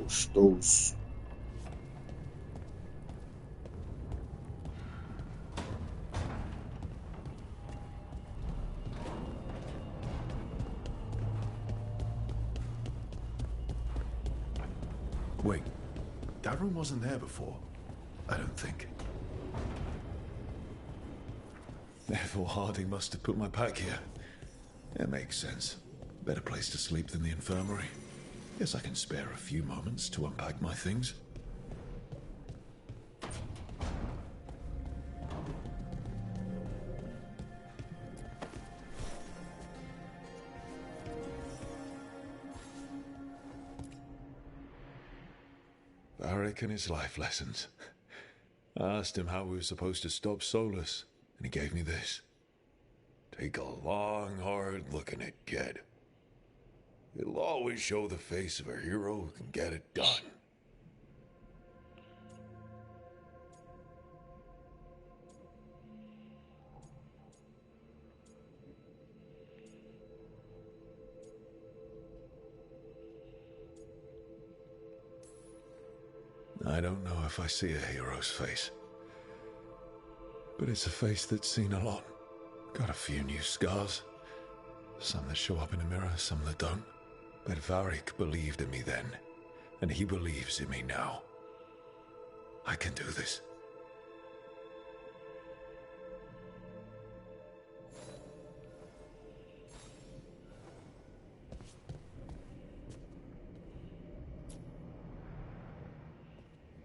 Gostoso. Wait, that room wasn't there before. I don't think. Therefore, Harding must have put my pack here. It makes sense. Better place to sleep than the infirmary. Guess I can spare a few moments to unpack my things. Varric and his life lessons. I asked him how we were supposed to stop Solas, and he gave me this. Take a long, hard look in it, kid. It'll always show the face of a hero who can get it done. I don't know if I see a hero's face, but it's a face that's seen a lot. Got a few new scars. Some that show up in a mirror, some that don't. But Varric believed in me then, and he believes in me now. I can do this.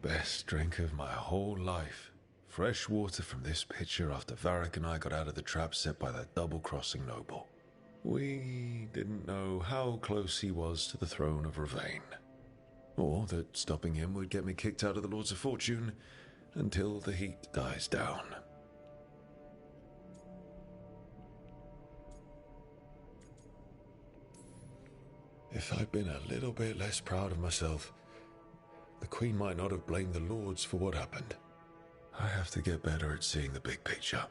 Best drink of my whole life. Fresh water from this pitcher after Varric and I got out of the trap set by that double-crossing noble. We didn't know how close he was to the throne of Ravane, or that stopping him would get me kicked out of the Lords of Fortune until the heat dies down. If I'd been a little bit less proud of myself, the Queen might not have blamed the Lords for what happened. I have to get better at seeing the big picture.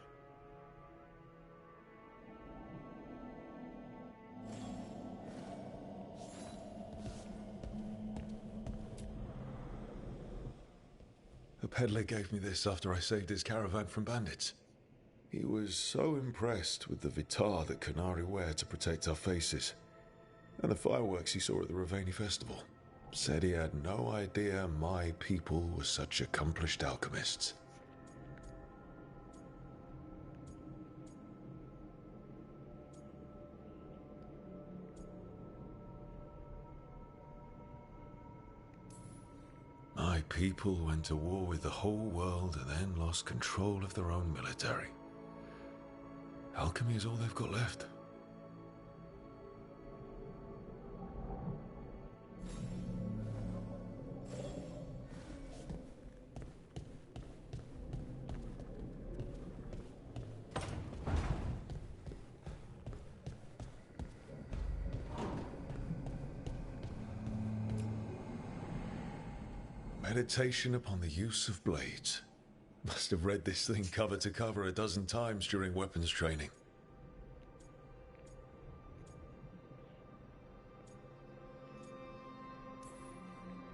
The peddler gave me this after I saved his caravan from bandits. He was so impressed with the vitar that Qunari wear to protect our faces, and the fireworks he saw at the Ravani festival. Said he had no idea my people were such accomplished alchemists. My people went to war with the whole world and then lost control of their own military. Alchemy is all they've got left. Meditation upon the use of blades. Must have read this thing cover to cover a dozen times during weapons training.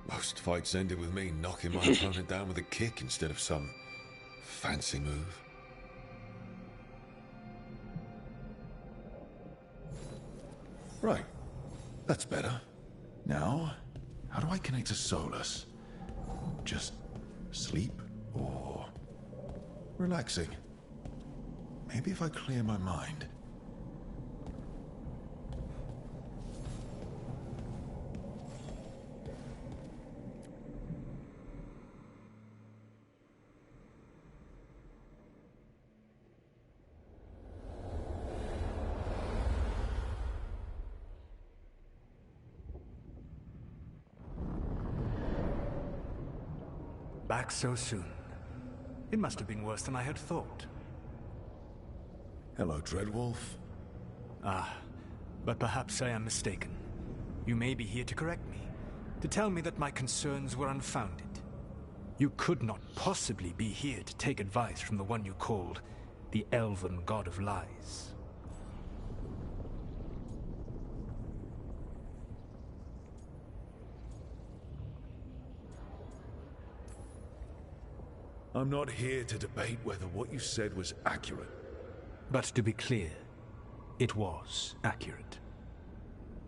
Most fights ended with me knocking my opponent down with a kick instead of some fancy move. Right, that's better. Now, how do I connect to Solas? Just sleep or relaxing? Maybe if I clear my mind. Back so soon. It must have been worse than I had thought. Hello, Dreadwolf. Ah, but perhaps I am mistaken. You may be here to correct me, to tell me that my concerns were unfounded. You could not possibly be here to take advice from the one you called the Elven God of Lies. I'm not here to debate whether what you said was accurate. But to be clear, it was accurate.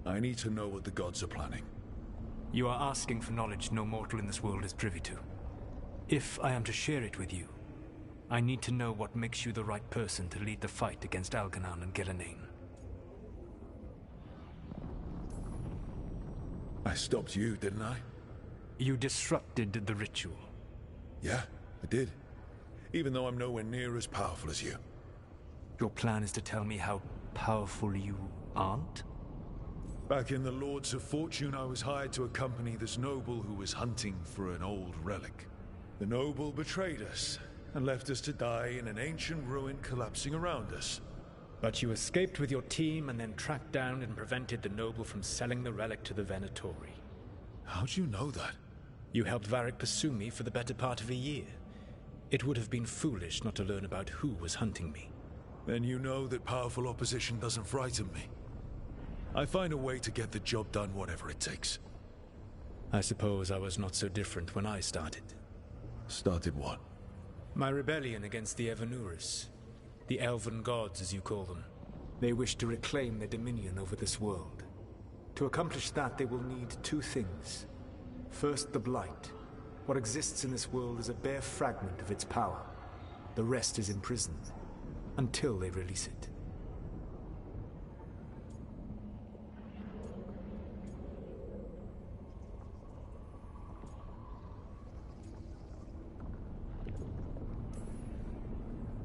I need to know what the gods are planning. You are asking for knowledge no mortal in this world is privy to. If I am to share it with you, I need to know what makes you the right person to lead the fight against Algernon and Gillenane. I stopped you, didn't I? You disrupted the ritual. Yeah, I did. Even though I'm nowhere near as powerful as you. Your plan is to tell me how powerful you aren't? Back in the Lords of Fortune, I was hired to accompany this noble who was hunting for an old relic. The noble betrayed us, and left us to die in an ancient ruin collapsing around us. But you escaped with your team and then tracked down and prevented the noble from selling the relic to the Venatori. How'd you know that? You helped Varric pursue me for the better part of a year. It would have been foolish not to learn about who was hunting me. Then you know that powerful opposition doesn't frighten me. I find a way to get the job done, whatever it takes. I suppose I was not so different when I started. Started what? My rebellion against the Evanuris. The Elven Gods, as you call them. They wish to reclaim their dominion over this world. To accomplish that, they will need two things. First, the Blight. What exists in this world is a bare fragment of its power. The rest is imprisoned, until they release it.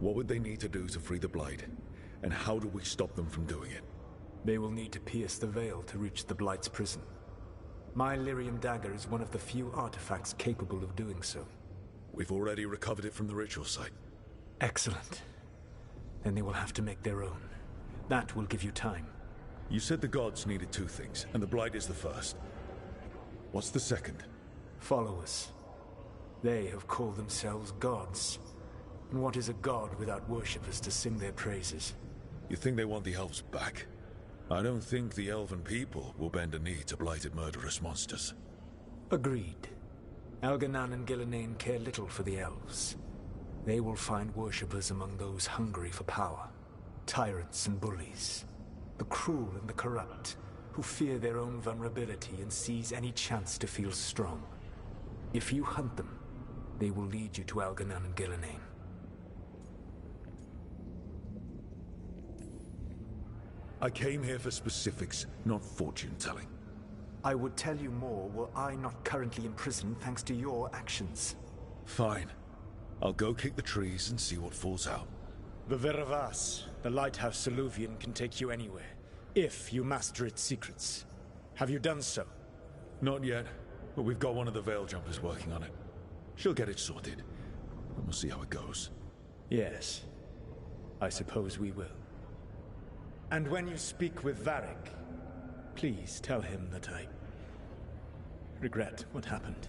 What would they need to do to free the Blight? And how do we stop them from doing it? They will need to pierce the veil to reach the Blight's prison. My Lyrium dagger is one of the few artifacts capable of doing so. We've already recovered it from the ritual site. Excellent. Then they will have to make their own. That will give you time. You said the gods needed two things, and the Blight is the first. What's the second? Followers. They have called themselves gods. And what is a god without worshippers to sing their praises? You think they want the elves back? I don't think the elven people will bend a knee to blighted murderous monsters. Agreed. Algernon and Gillenane care little for the elves. They will find worshippers among those hungry for power. Tyrants and bullies. The cruel and the corrupt, who fear their own vulnerability and seize any chance to feel strong. If you hunt them, they will lead you to Algernon and Gillenane. I came here for specifics, not fortune-telling. I would tell you more were I not currently imprisoned thanks to your actions. Fine. I'll go kick the trees and see what falls out. The Veravas, the lighthouse Soluvian, can take you anywhere, if you master its secrets. Have you done so? Not yet, but we've got one of the Veil Jumpers working on it. She'll get it sorted, and we'll see how it goes. Yes, I suppose we will. And when you speak with Varric, please tell him that I regret what happened.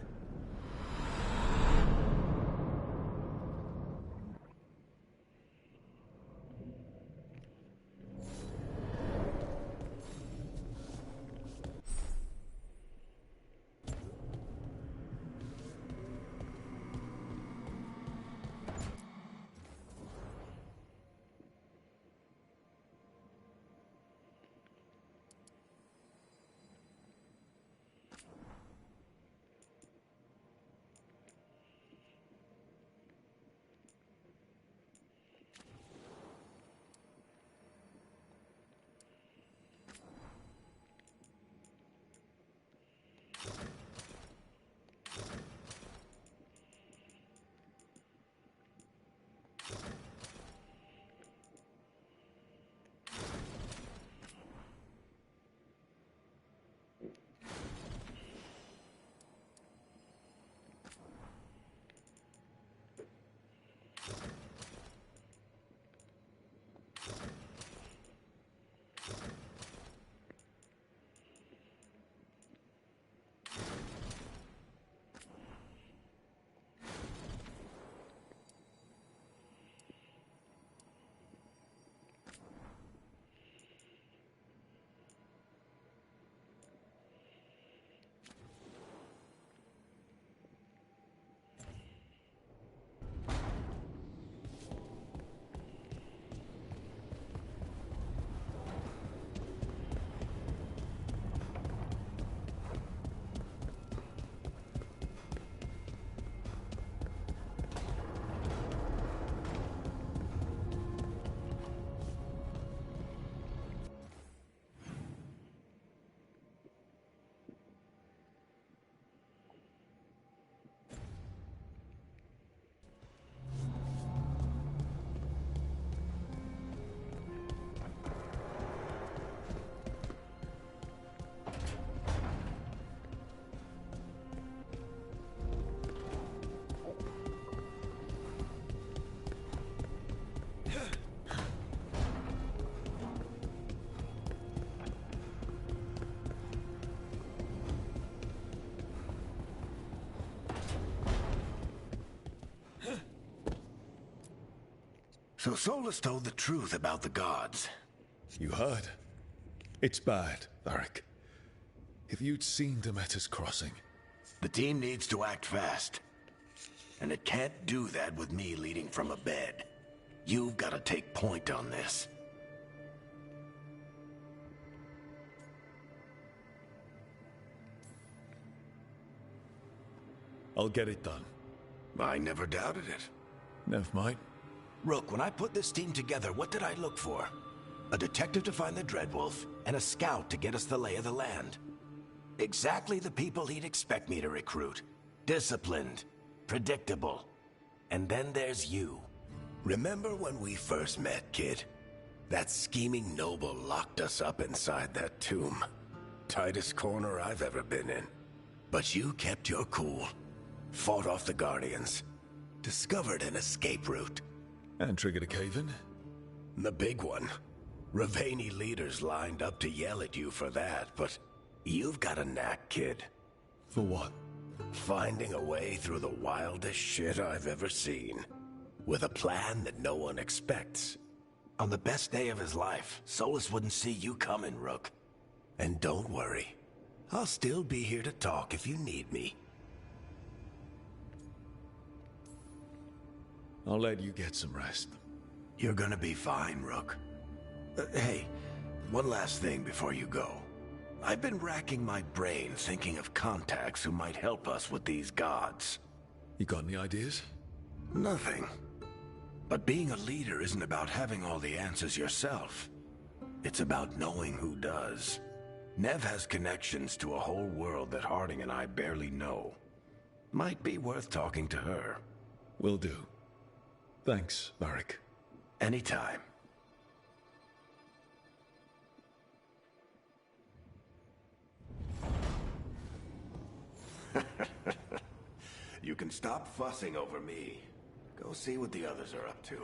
So Solas told the truth about the gods. You heard? It's bad, Varric. If you'd seen Demeter's crossing... The team needs to act fast. And it can't do that with me leading from a bed. You've got to take point on this. I'll get it done. I never doubted it. Never mind. Rook, when I put this team together, what did I look for? A detective to find the Dreadwolf, and a scout to get us the lay of the land. Exactly the people he'd expect me to recruit. Disciplined, predictable. And then there's you. Remember when we first met, kid? That scheming noble locked us up inside that tomb. Tightest corner I've ever been in. But you kept your cool. Fought off the Guardians. Discovered an escape route. And triggered a cave-in? The big one. Ravani leaders lined up to yell at you for that, but you've got a knack, kid. For what? Finding a way through the wildest shit I've ever seen. With a plan that no one expects. On the best day of his life, Solas wouldn't see you coming, Rook. And don't worry. I'll still be here to talk if you need me. I'll let you get some rest. You're gonna be fine, Rook. Hey, one last thing before you go. I've been racking my brain thinking of contacts who might help us with these gods. You got any ideas? Nothing. But being a leader isn't about having all the answers yourself. It's about knowing who does. Nev has connections to a whole world that Harding and I barely know. Might be worth talking to her. Will do. Thanks, Varric. Anytime. You can stop fussing over me. Go see what the others are up to.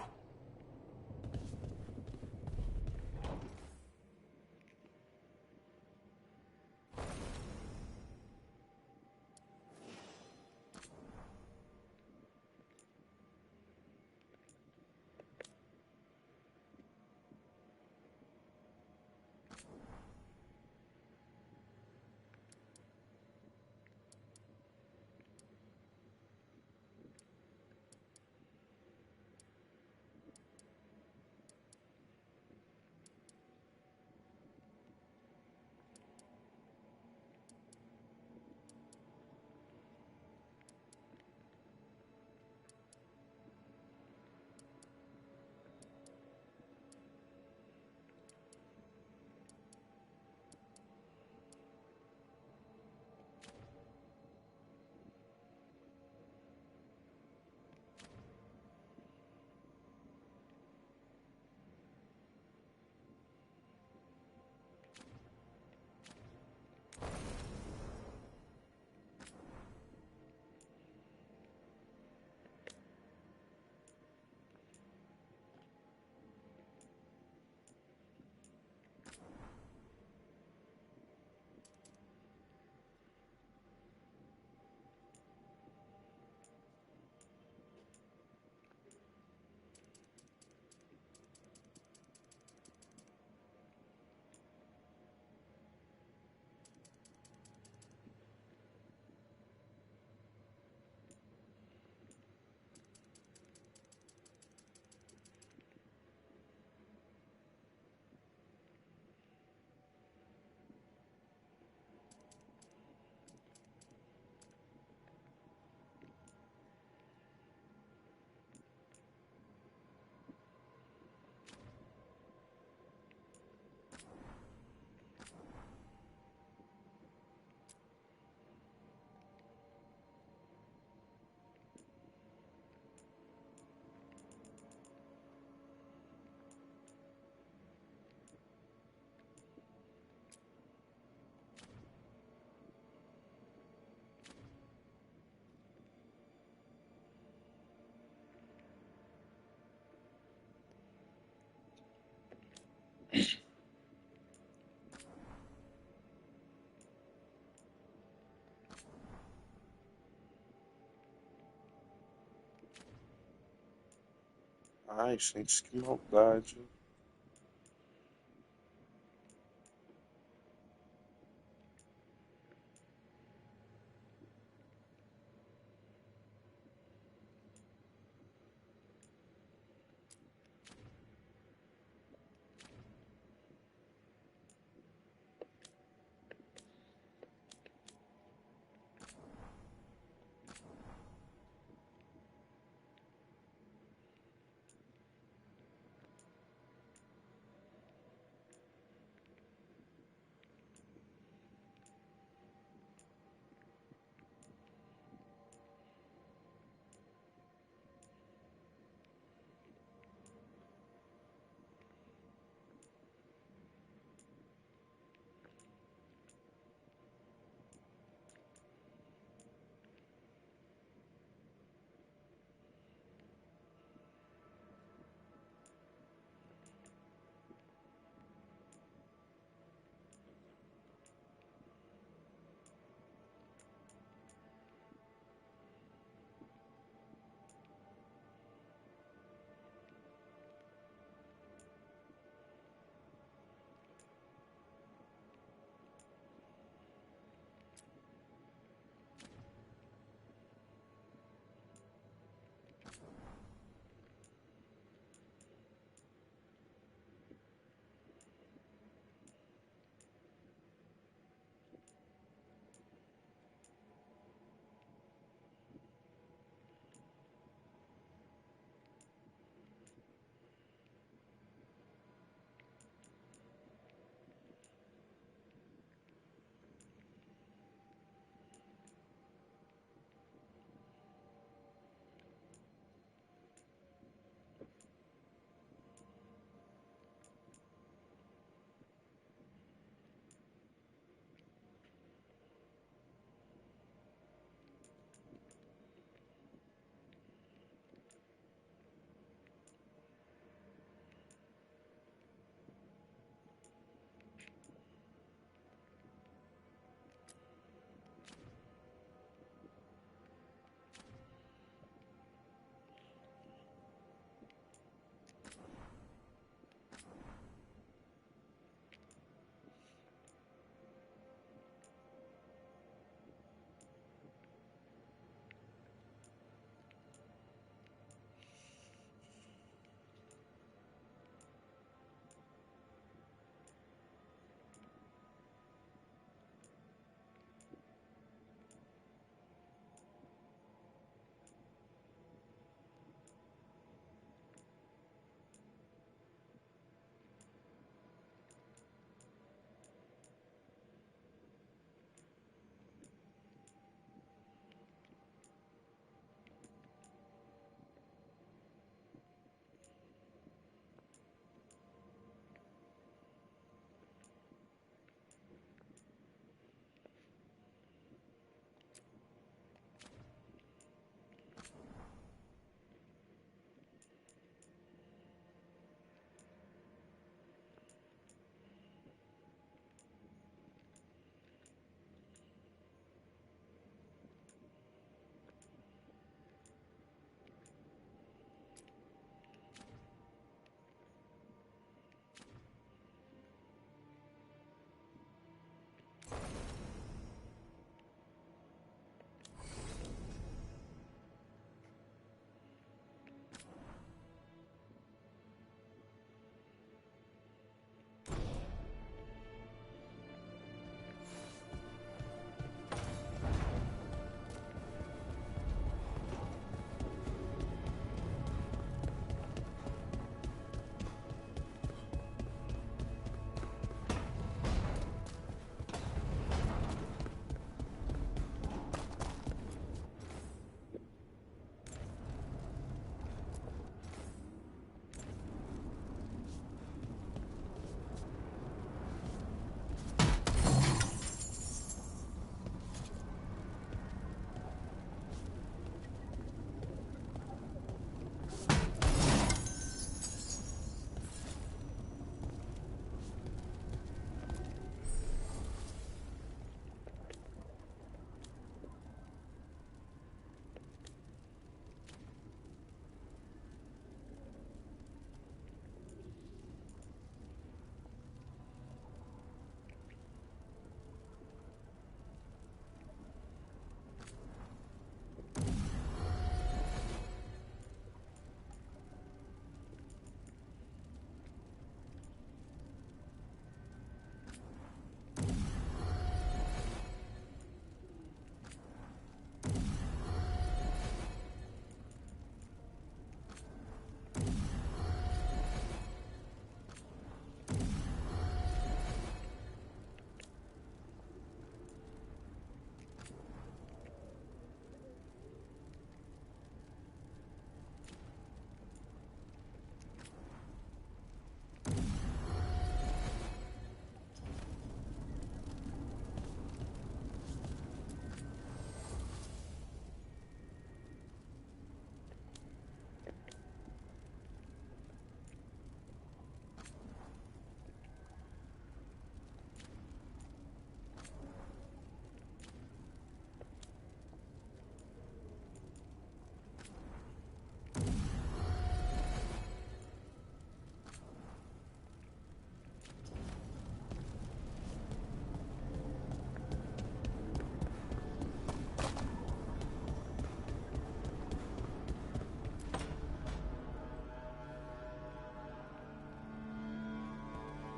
Ai, gente, que maldade.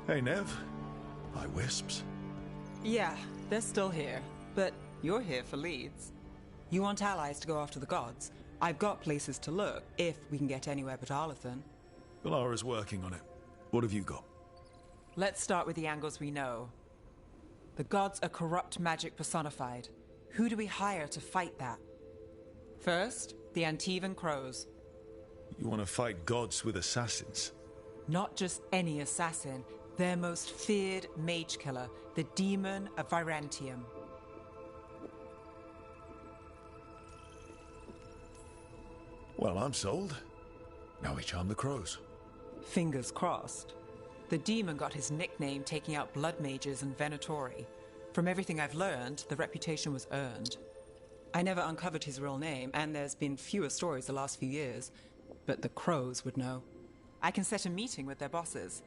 Hey, Nev. Hi, Wisps. Yeah, they're still here. But you're here for leads. You want allies to go after the gods? I've got places to look, if we can get anywhere but Arlathan. Valara's working on it. What have you got? Let's start with the angles we know. The gods are corrupt magic personified. Who do we hire to fight that? First, the Antivan Crows. You want to fight gods with assassins? Not just any assassin, their most feared mage killer, the Demon of Virantium. Well, I'm sold. Now we charm the crows. Fingers crossed. The demon got his nickname taking out blood mages and Venatori. From everything I've learned, the reputation was earned. I never uncovered his real name, and there's been fewer stories the last few years, but the crows would know. I can set a meeting with their bosses.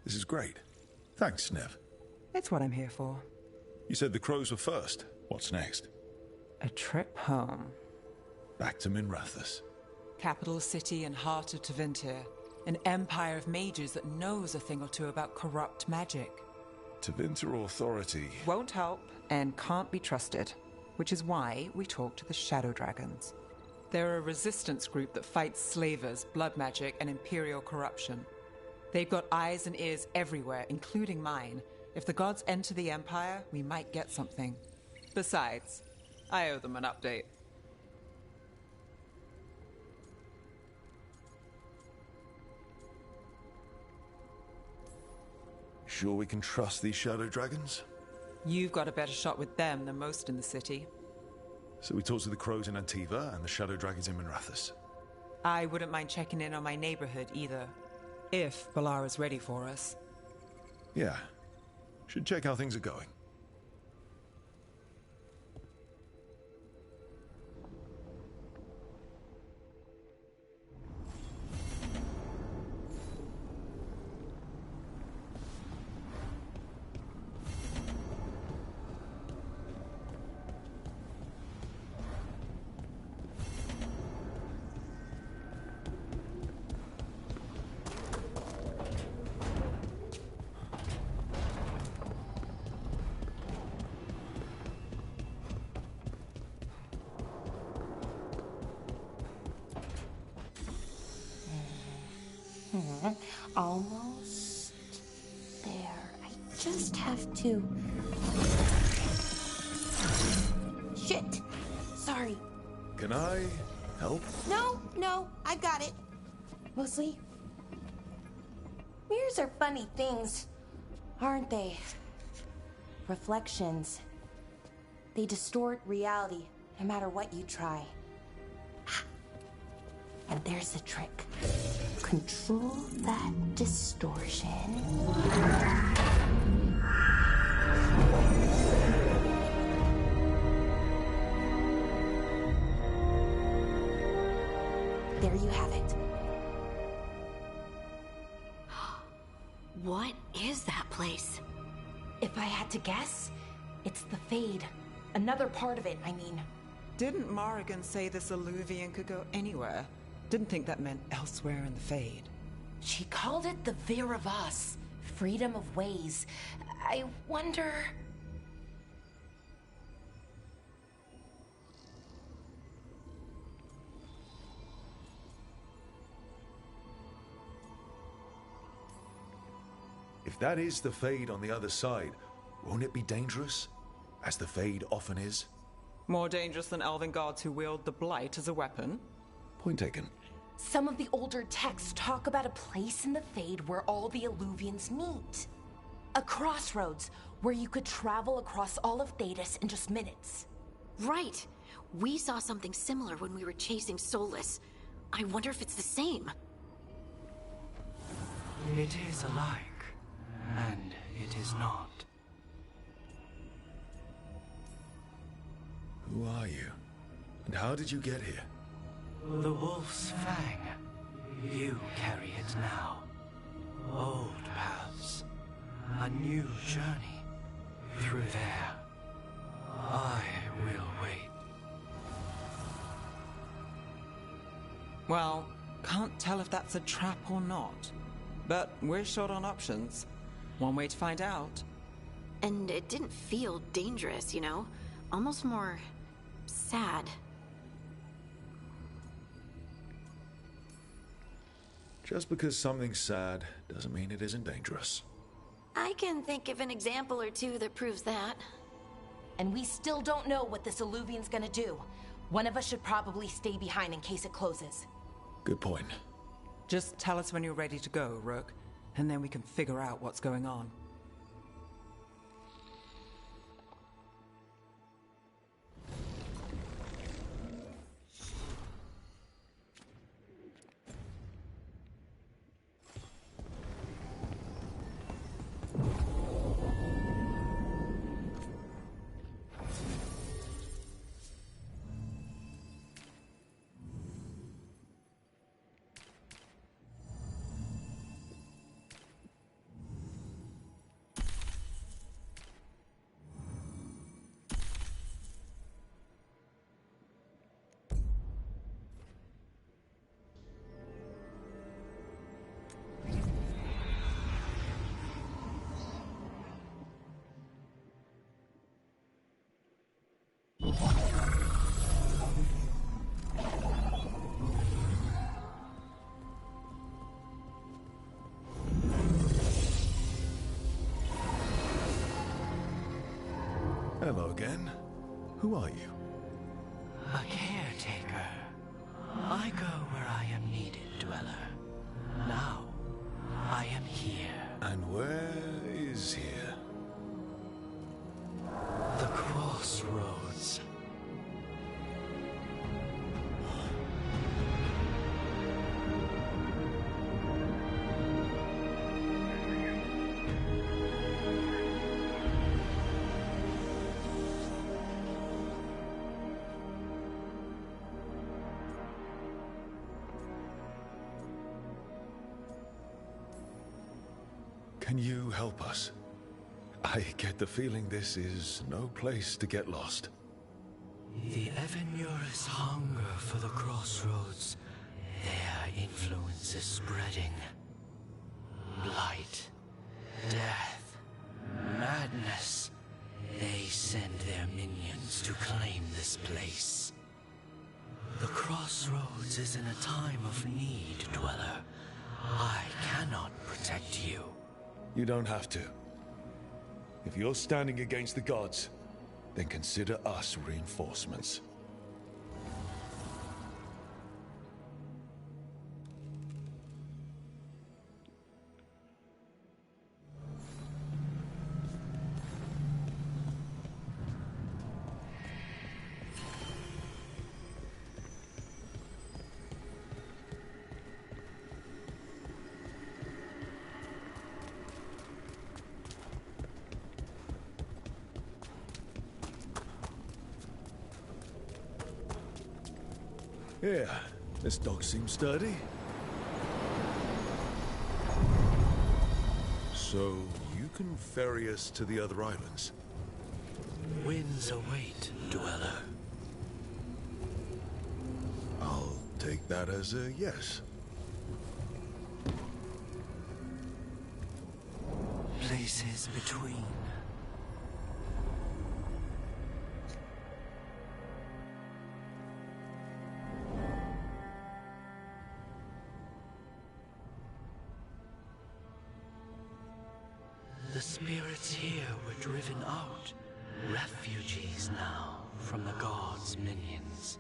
This is great. Thanks, Nev. It's what I'm here for. You said the crows were first. What's next? A trip home. Back to Minrathous. Capital city and heart of Tevinter. An empire of mages that knows a thing or two about corrupt magic. Tevinter authority. Won't help and can't be trusted. Which is why we talk to the Shadow Dragons. They're a resistance group that fights slavers, blood magic, and imperial corruption. They've got eyes and ears everywhere, including mine. If the gods enter the Empire, we might get something. Besides, I owe them an update. Sure we can trust these Shadow Dragons? You've got a better shot with them than most in the city. So we talk to the crows in Antiva and the Shadow Dragons in Minrathous. I wouldn't mind checking in on my neighborhood either. If Valara's ready for us. Yeah. Should check how things are going. Almost there. I just have to... Shit! Sorry. Can I help? No, I've got it. Mostly, mirrors are funny things, aren't they? Reflections. They distort reality, no matter what you try. And there's the trick. Control that distortion. There you have it. What is that place? If I had to guess, it's the Fade. Another part of it, I mean. Didn't Morrigan say this Alluvian could go anywhere? Didn't think that meant elsewhere in the Fade. She called it the Vir of Us, freedom of ways. I wonder... If that is the Fade on the other side, won't it be dangerous? As the Fade often is? More dangerous than elven gods who wield the Blight as a weapon? Point taken. Some of the older texts talk about a place in the Fade where all the Alluvians meet. A crossroads where you could travel across all of Thedas in just minutes. Right. We saw something similar when we were chasing Solas. I wonder if it's the same. It is alike, and it is not. Who are you? And how did you get here? The wolf's fang. You carry it now. Old paths. A new journey. Through there. I will wait. Well, can't tell if that's a trap or not. But we're short on options. One way to find out. And it didn't feel dangerous, you know? Almost more sad. Just because something's sad doesn't mean it isn't dangerous. I can think of an example or two that proves that. And we still don't know what this alluvian's gonna do. One of us should probably stay behind in case it closes. Good point. Just tell us when you're ready to go, Rook, and then we can figure out what's going on. Hello again. Who are you? A caretaker. I go where I am needed, Dweller. Now, I am here. And where is here? The crossroads. Can you help us? I get the feeling this is no place to get lost. The Evenur's hunger for the crossroads. Their influence is spreading. Blight, death, madness. They send their minions to claim this place. The crossroads is in a time of need, Dweller. I cannot protect you. You don't have to. If you're standing against the gods, then consider us reinforcements. Yeah, this dog seems sturdy. So, you can ferry us to the other islands? Winds await, Dweller. I'll take that as a yes. Places between. The spirits here were driven out. Refugees now from the gods' minions.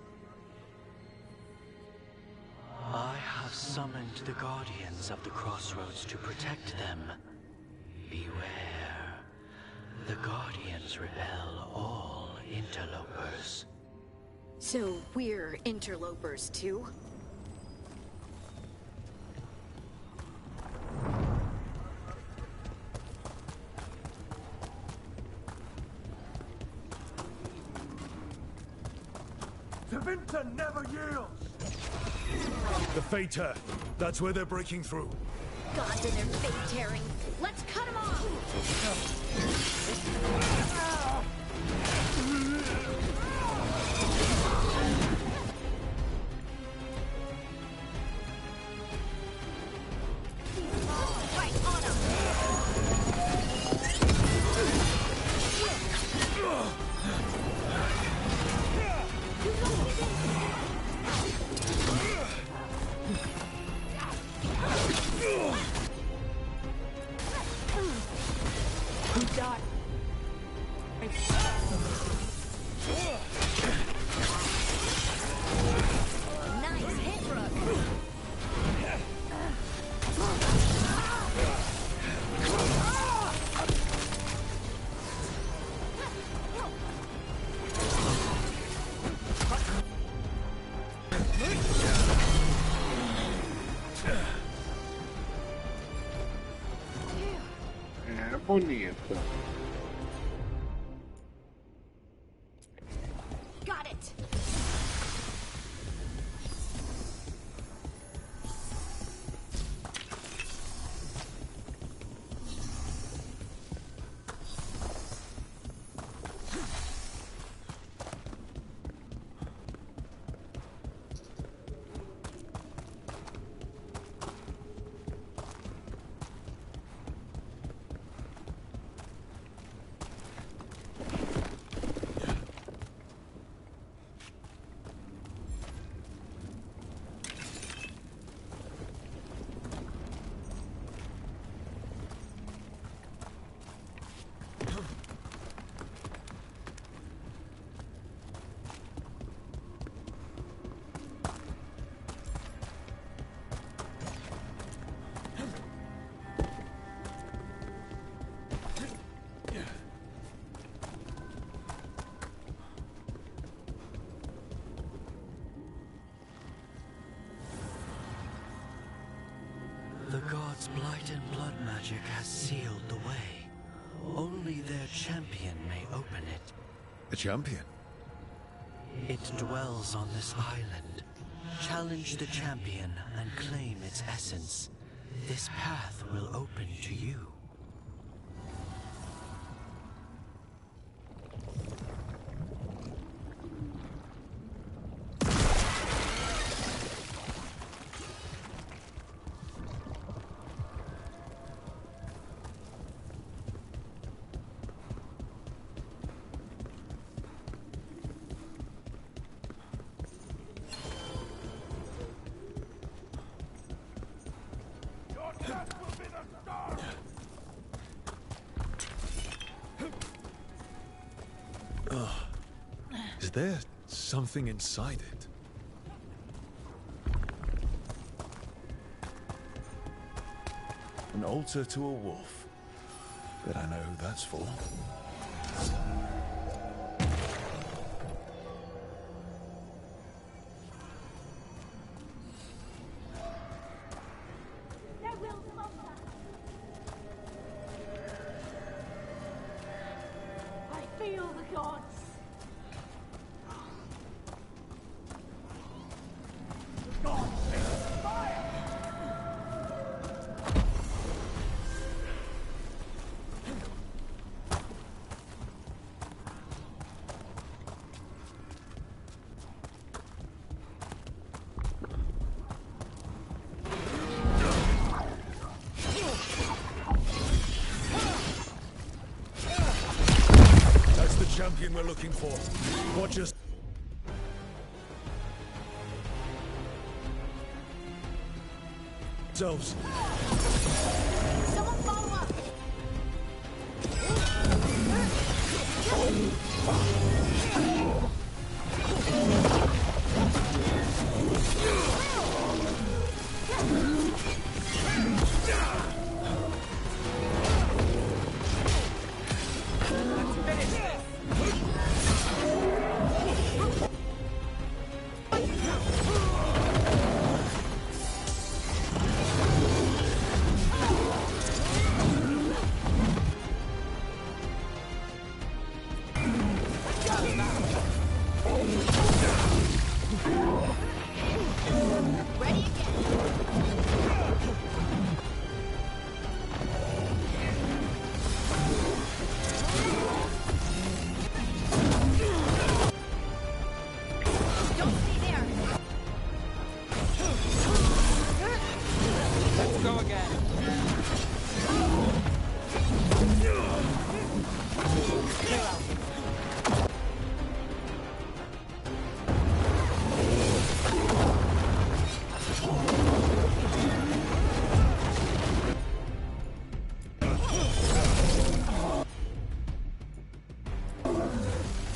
I have summoned the guardians of the crossroads to protect them. Beware. The guardians repel all interlopers. So we're interlopers too? Finter never yields! The Fater. That's where they're breaking through. Gods and their fate tearing. Let's cut them off! Right on him! Nice hit, Rook. É bonita. Got it. The gods' blight and blood magic has sealed the way. Only their champion may open it. A champion? It dwells on this island. Challenge the champion and claim its essence. This path will open to you. Is there something inside it? An altar to a wolf. Bet I know who that's for. I feel the gods. Champion we're looking for. Watch us. Selves. Someone follow up. Ready again. Don't stay there. Let's go again. Clear out.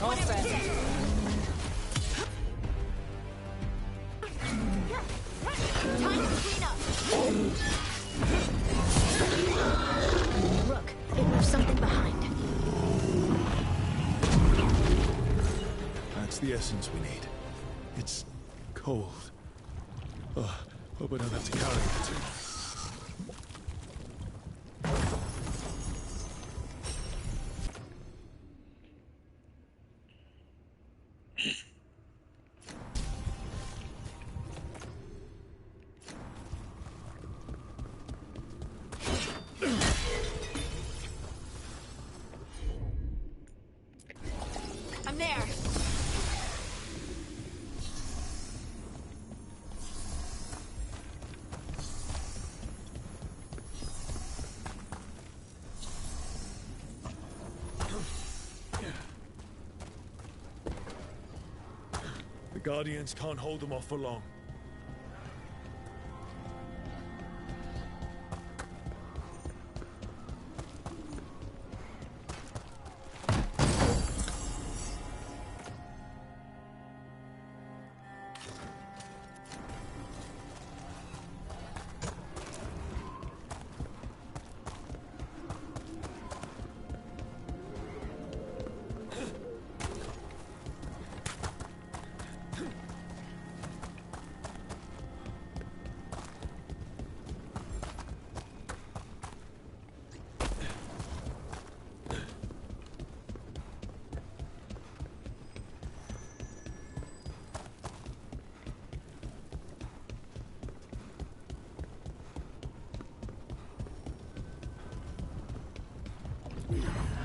All set. Time to clean up. Look, it left something behind. That's the essence we need. It's cold. Oh, hope I don't have to carry it too. I'm there. The Guardians can't hold them off for long.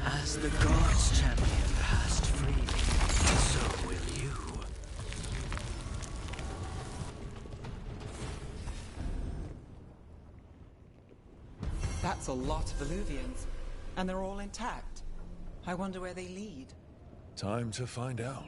As the gods' champion passed freely, so will you. That's a lot of Illuvians, and they're all intact. I wonder where they lead. Time to find out.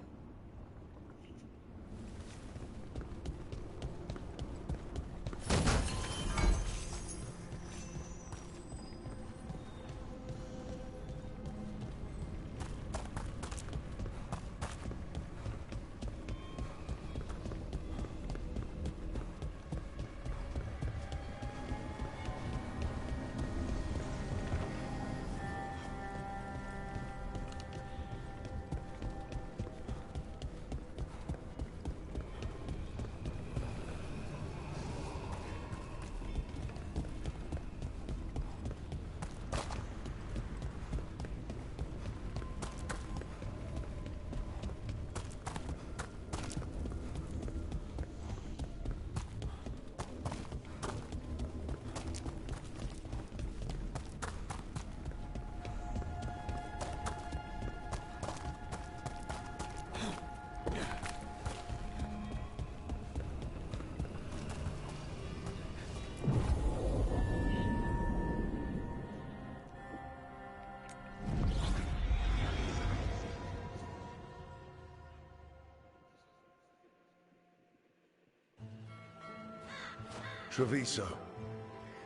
Treviso,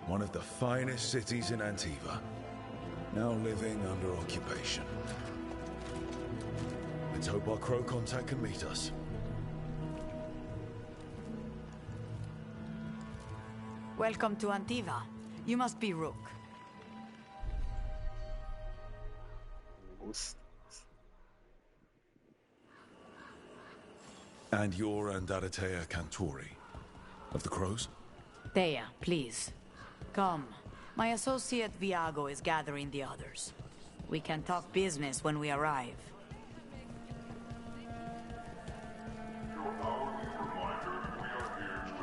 one of the finest cities in Antiva, now living under occupation. Let's hope our crow contact can meet us. Welcome to Antiva. You must be Rook. And you're Andaratea Cantori, of the Crows? Thea, please. Come. My associate Viago is gathering the others. We can talk business when we arrive. Your hourly reminder, we are here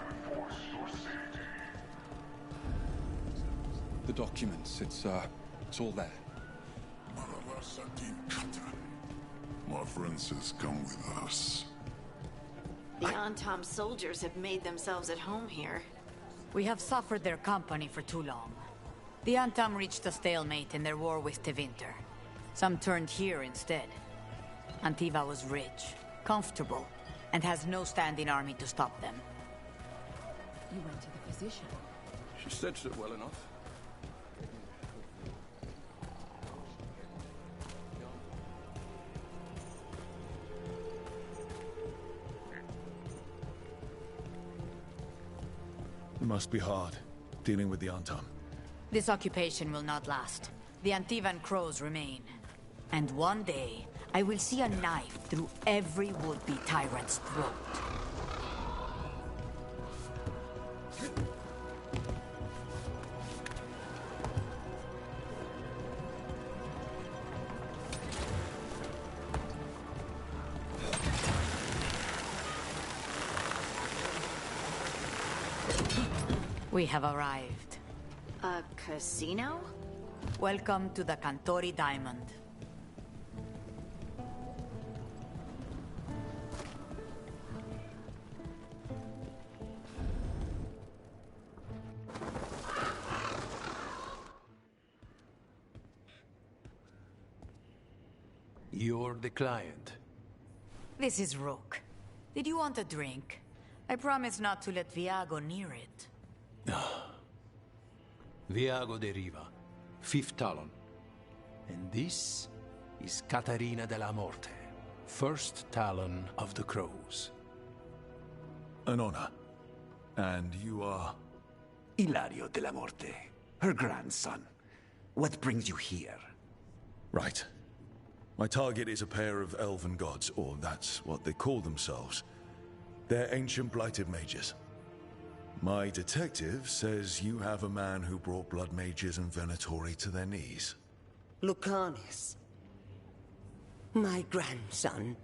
the documents. It's all there. My friend says come with us. The Antam soldiers have made themselves at home here. We have suffered their company for too long. The Antam reached a stalemate in their war with Tevinter. Some turned here instead. Antiva was rich, comfortable, and has no standing army to stop them. You went to the physician. She stitched it well enough. It must be hard, dealing with the Antam. This occupation will not last. The Antivan crows remain. And one day, I will see a knife through every would-be tyrant's throat. We have arrived. A casino? Welcome to the Cantori Diamond. You're the client. This is Rook. Did you want a drink? I promise not to let Viago near it. Viago de Riva, 5th Talon. And this is Caterina della Morte, 1st Talon of the Crows. An honor. And you are? Ilario della Morte, her grandson. What brings you here? Right. My target is a pair of elven gods, or that's what they call themselves. They're ancient blighted mages. My detective says you have a man who brought blood mages and Venatori to their knees. Lucanis. My grandson.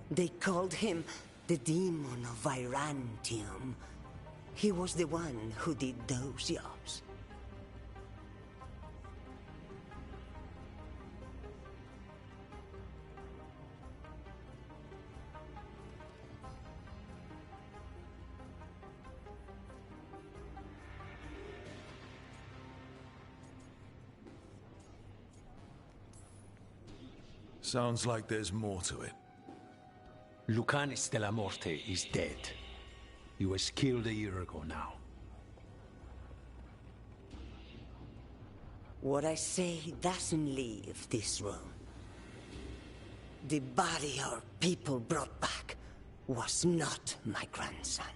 They called him the Demon of Virantium. He was the one who did those jobs. Sounds like there's more to it. Lucanis della Morte is dead. He was killed a year ago now. What I say doesn't leave this room. The body our people brought back was not my grandson.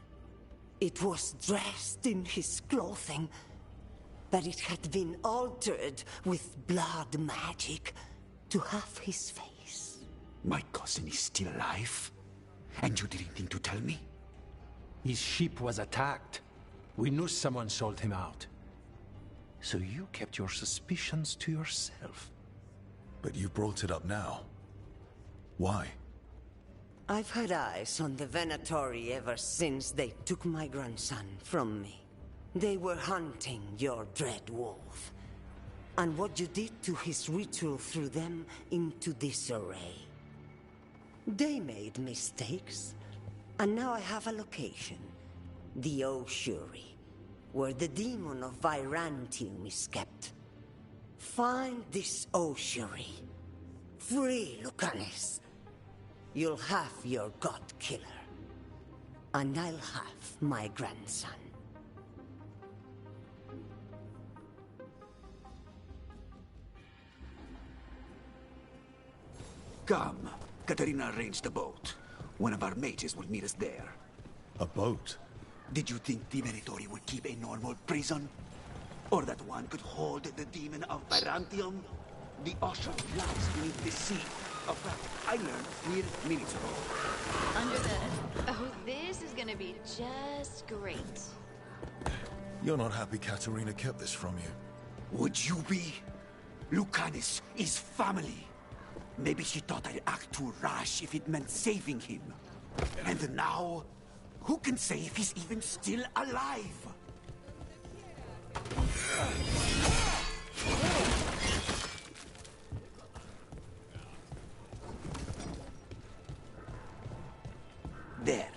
It was dressed in his clothing, but it had been altered with blood magic to have his face. My cousin is still alive? And you didn't think to tell me? His ship was attacked. We knew someone sold him out. So you kept your suspicions to yourself. But you brought it up now. Why? I've had eyes on the Venatori ever since they took my grandson from me. They were hunting your dread wolf. And what you did to his ritual threw them into disarray. They made mistakes, and now I have a location. The Ossuary, where the demon of Virantium is kept. Find this Ossuary. Free Lucanis. You'll have your god killer. And I'll have my grandson. Come. Katerina arranged a boat. One of our mages will meet us there. A boat? Did you think the Venatori would keep a normal prison? Or that one could hold the demon of Virantium? The Osha lies beneath the sea. A fact I learned mere minutes ago. Understood. Oh, this is gonna be just great. You're not happy Katerina kept this from you. Would you be? Lucanis is family. Maybe she thought I'd act too rash if it meant saving him. And now, who can say if he's even still alive? There.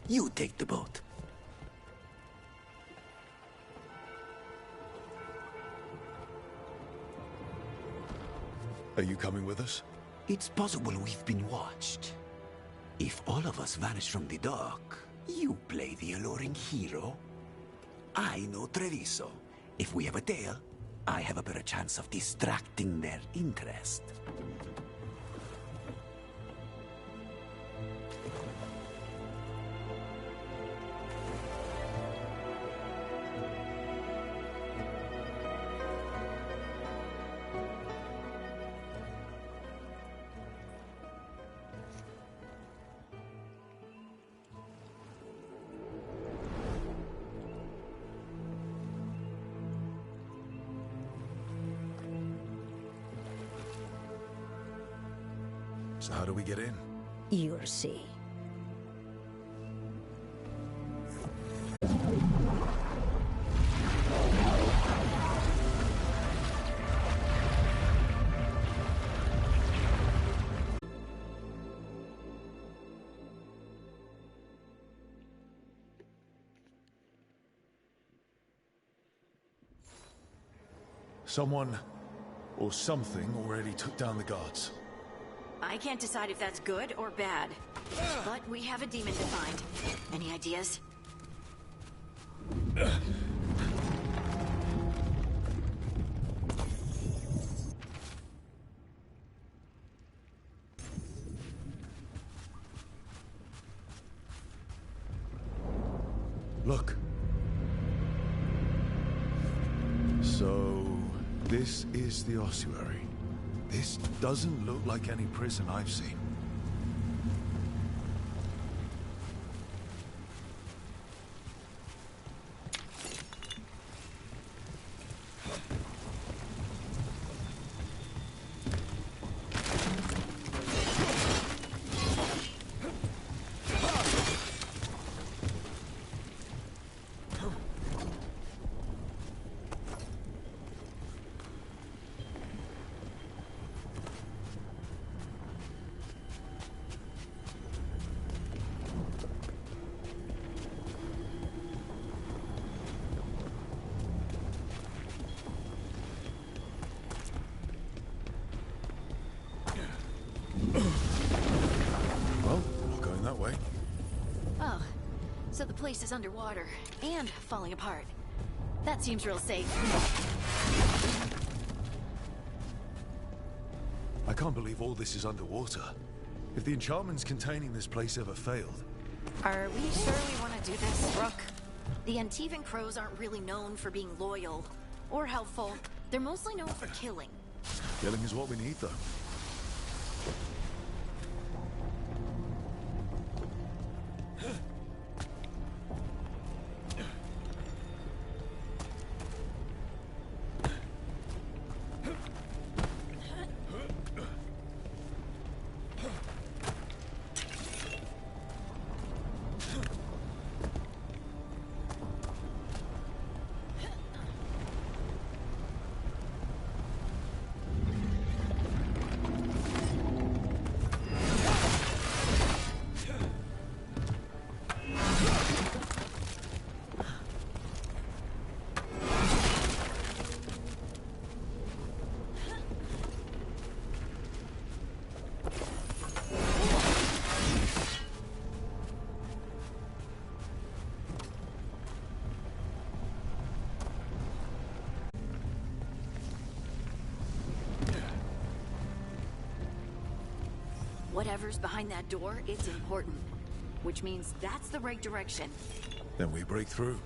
You take the boat. Are you coming with us? It's possible we've been watched. If all of us vanish from the dock, you play the alluring hero. I know Treviso. If we have a tail, I have a better chance of distracting their interest. So how do we get in? You'll see. Someone or something already took down the guards. I can't decide if that's good or bad. But we have a demon to find. Any ideas? Look. So, this is the ossuary. This doesn't look like any prison I've seen. So the place is underwater and falling apart. That seems real safe. I can't believe all this is underwater. If the enchantments containing this place ever failed... Are we sure we want to do this, Rook? The Antivan Crows aren't really known for being loyal or helpful. They're mostly known for killing. Killing is what we need, though. Whatever's behind that door, it's important. Which means that's the right direction. Then we break through.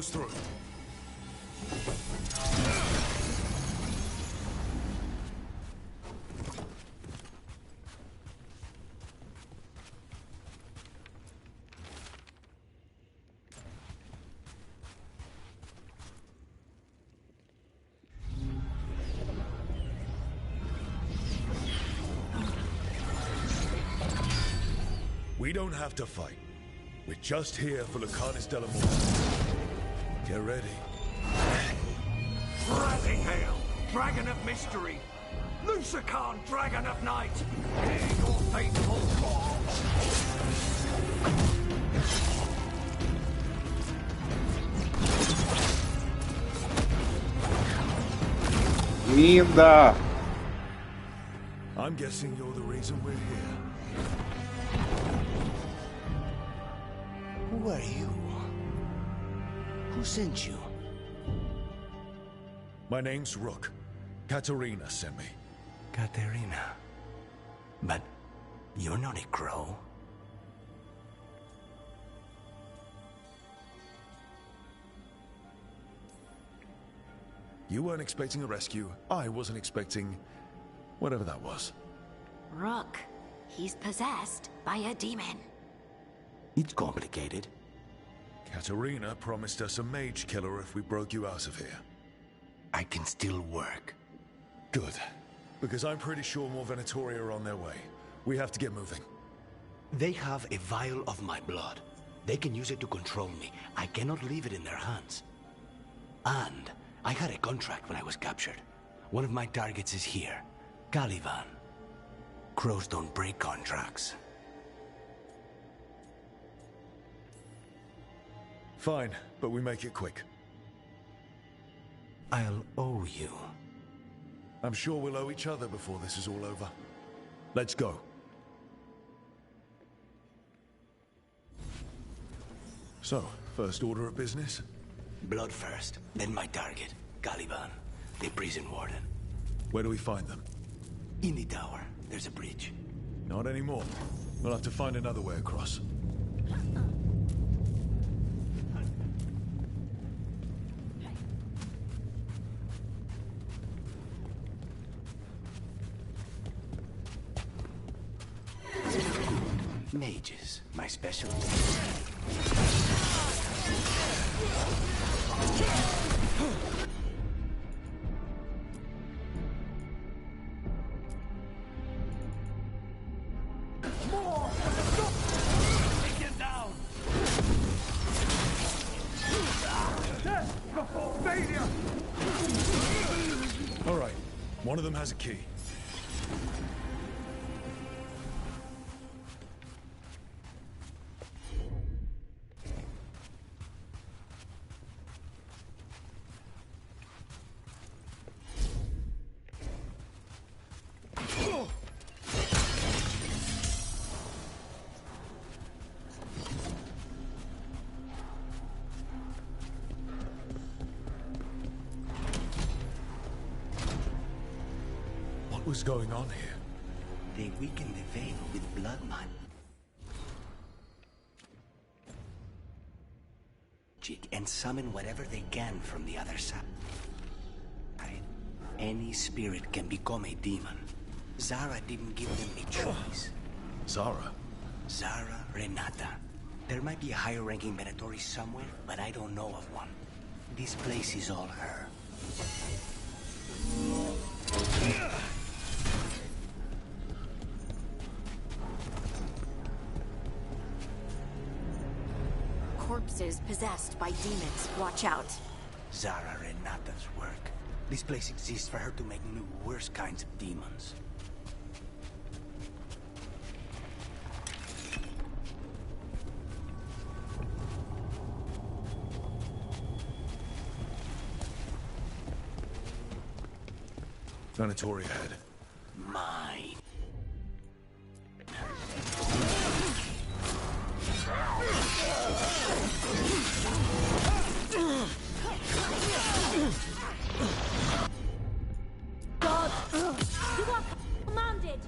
goes through. We don't have to fight. We're just here for Lucanus Delamore. Get ready. Rising Hail, Dragon of Mystery! Lucican, Dragon of Night! Hear your faithful call! Linda! I'm guessing you're the reason we're here. Who are you? Who sent you? My name's Rook. Katerina sent me. Katerina. But you're not a crow. You weren't expecting a rescue. I wasn't expecting... whatever that was. Rook. He's possessed by a demon. It's complicated. Katerina promised us a mage killer if we broke you out of here. I can still work. Good. Because I'm pretty sure more Venatori are on their way. We have to get moving. They have a vial of my blood. They can use it to control me. I cannot leave it in their hands. And I had a contract when I was captured. One of my targets is here. Caliban. Crows don't break contracts. Fine, but we make it quick. I'll owe you. I'm sure we'll owe each other before this is all over. Let's go. So, first order of business? Blood first, then my target, Caliban, the prison warden. Where do we find them? In the tower. There's a bridge. Not anymore. We'll have to find another way across. Mages, my specialty. More! Take him down! Death before failure! All right. One of them has a key. What was going on here? They weakened the veil with blood magic and summon whatever they can from the other side. Any spirit can become a demon. Zara didn't give them a choice. Zara? Zara Renata. There might be a higher-ranking Venatori somewhere, but I don't know of one. This place is all her. Corpses possessed by demons. Watch out. Zara Renata's work. This place exists for her to make new, worse kinds of demons. Venatori ahead. Mine. God! You are commanded!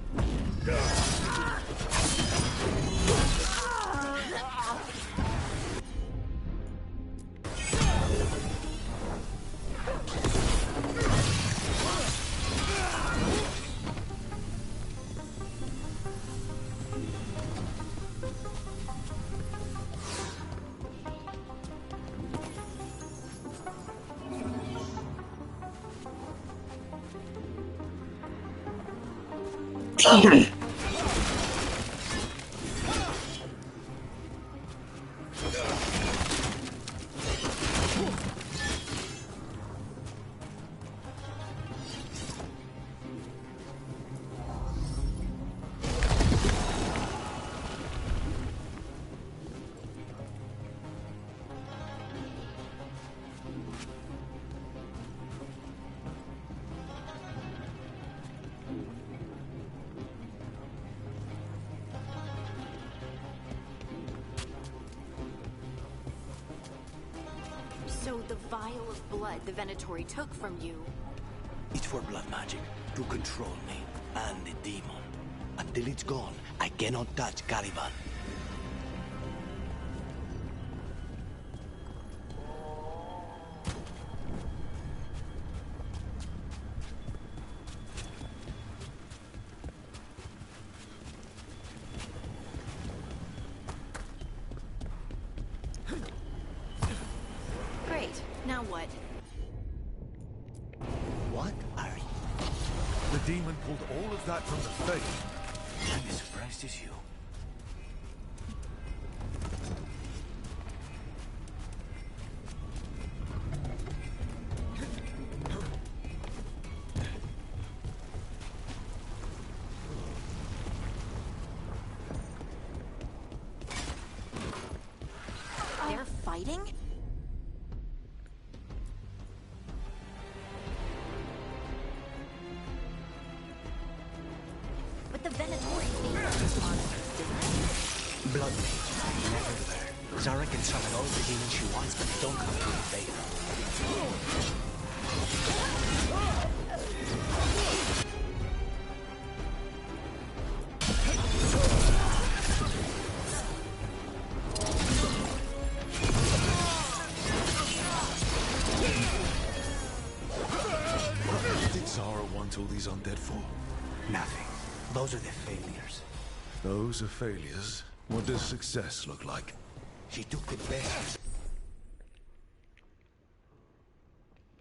So the vial of blood the Venatori took from you... It's for blood magic, to control me, and the demon. Until it's gone, I cannot touch Caliban. Great. Now what? What are you? The demon pulled all of that from the Fade. I'm as surprised as you. They're fighting? But the Venatori made those monsters, didn't they? Blood mages are everywhere. Zara can summon all the demons she wants, but they don't come to invade her. What did Zara want all these undead for? Nothing. Those are the failures. Those are failures. What does success look like? She took the best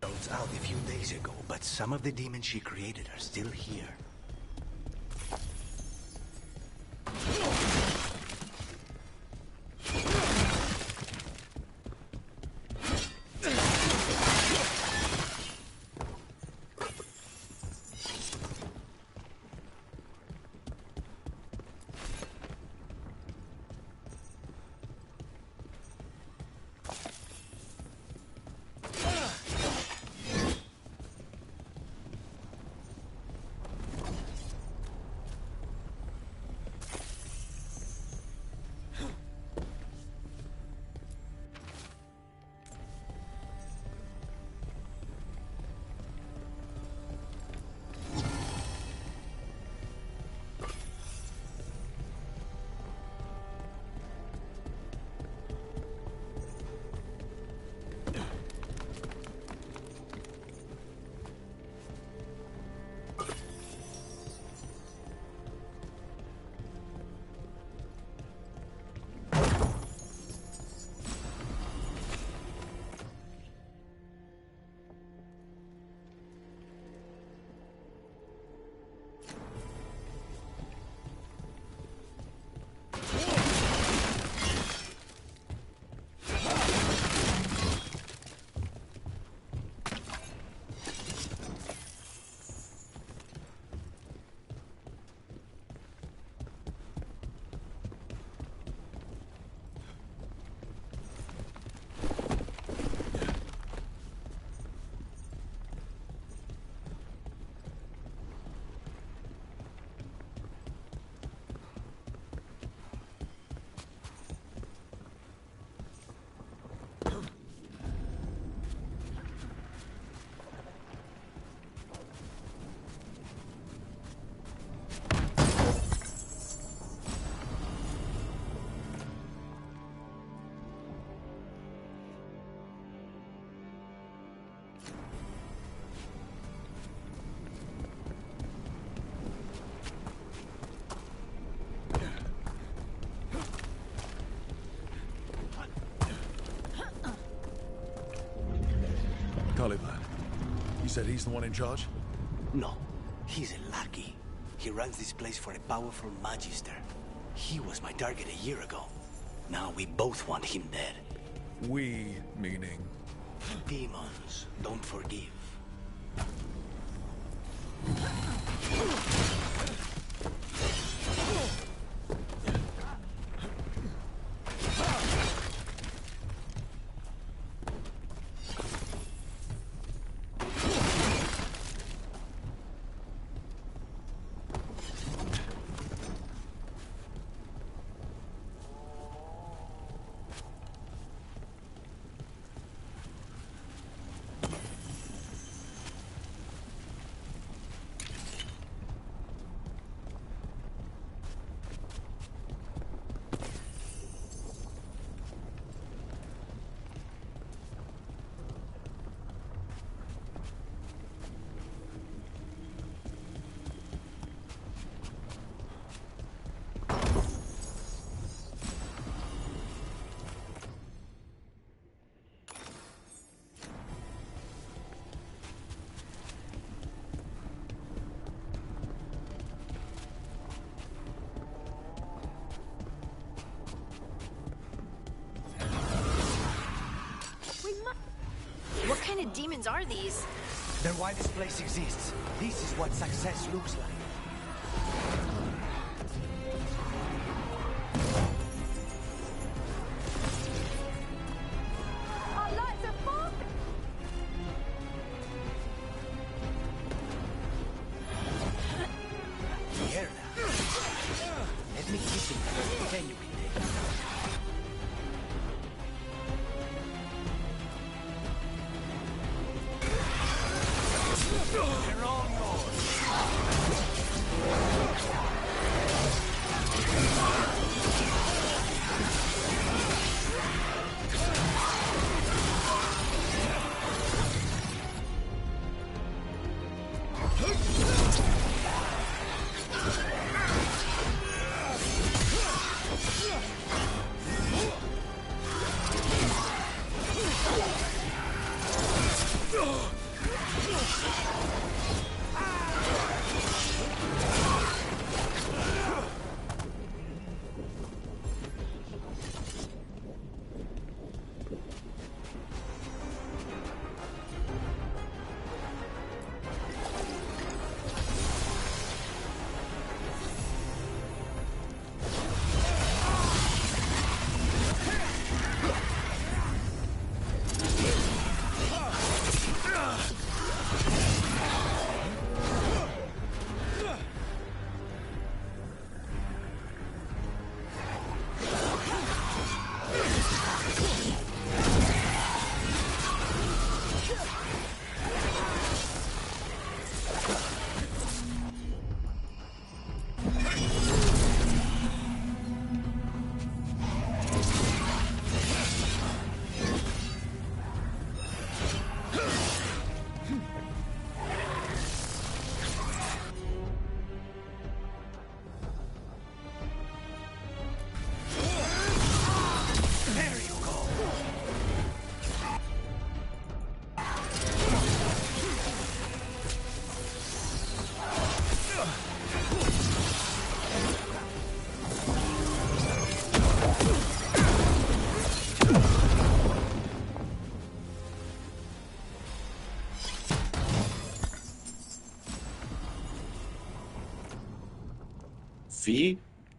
results out a few days ago, but some of the demons she created are still here. Caliban. You said he's the one in charge? No, he's a lackey. He runs this place for a powerful magister. He was my target a year ago. Now we both want him dead. We, meaning? Demons don't forgive. What kind of demons are these? They're why this place exists. This is what success looks like. Our lights are full. Here now. Let me keep it. Then you can take it. They're all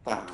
Tá.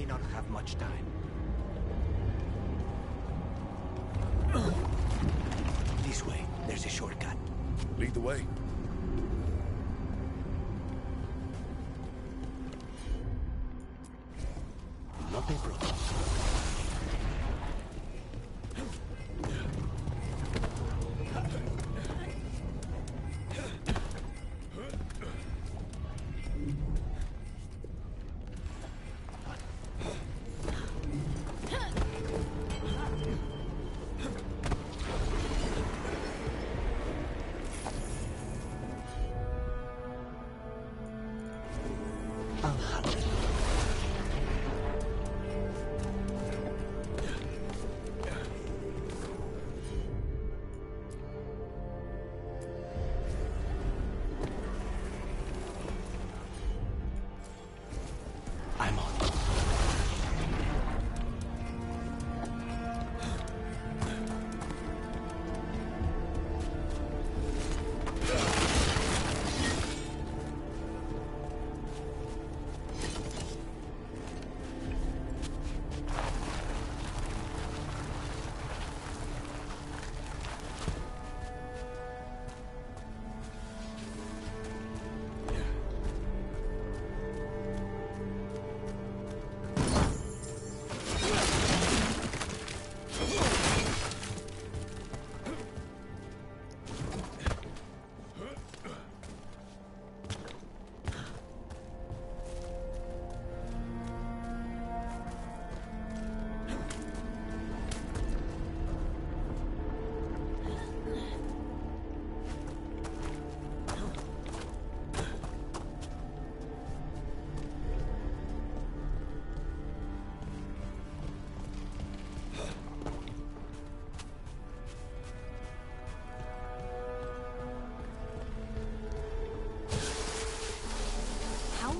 not have much time. This way. There's a shortcut. Lead the way. No te preocupes.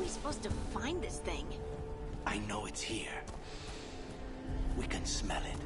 Supposed to find this thing? I know it's here. We can smell it.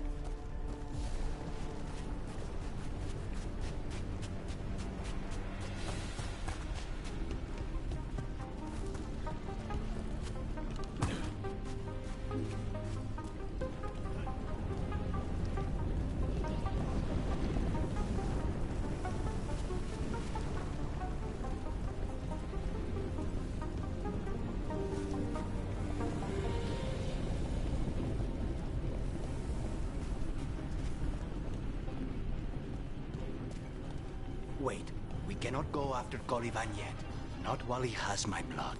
Wait, we cannot go after Coliban yet. Not while he has my blood.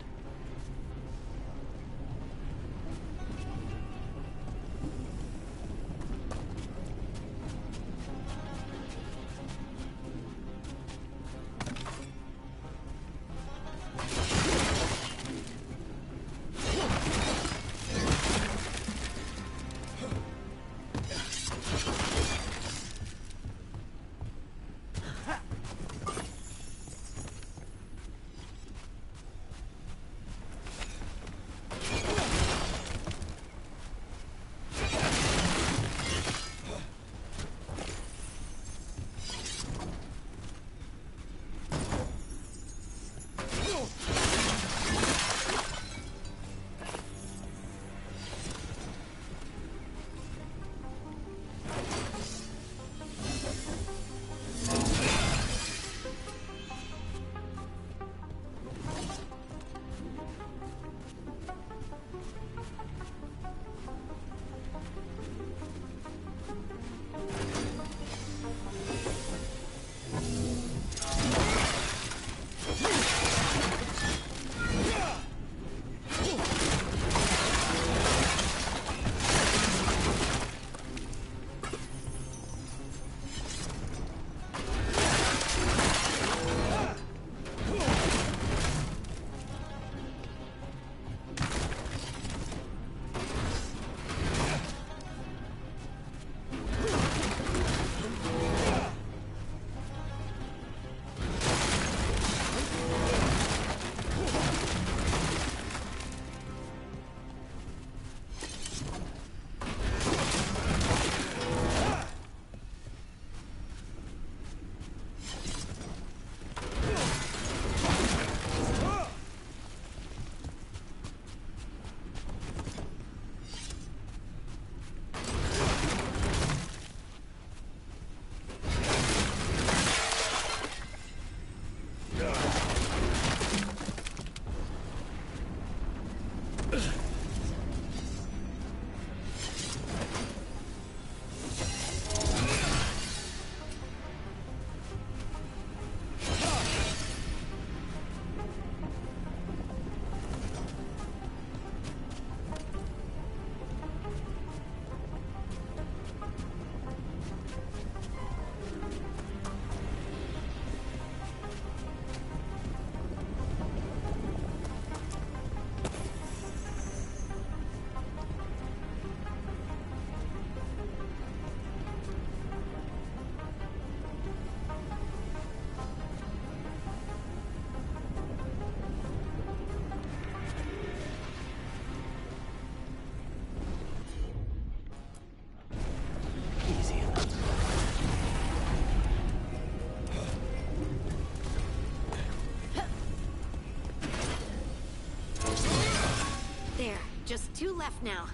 left now.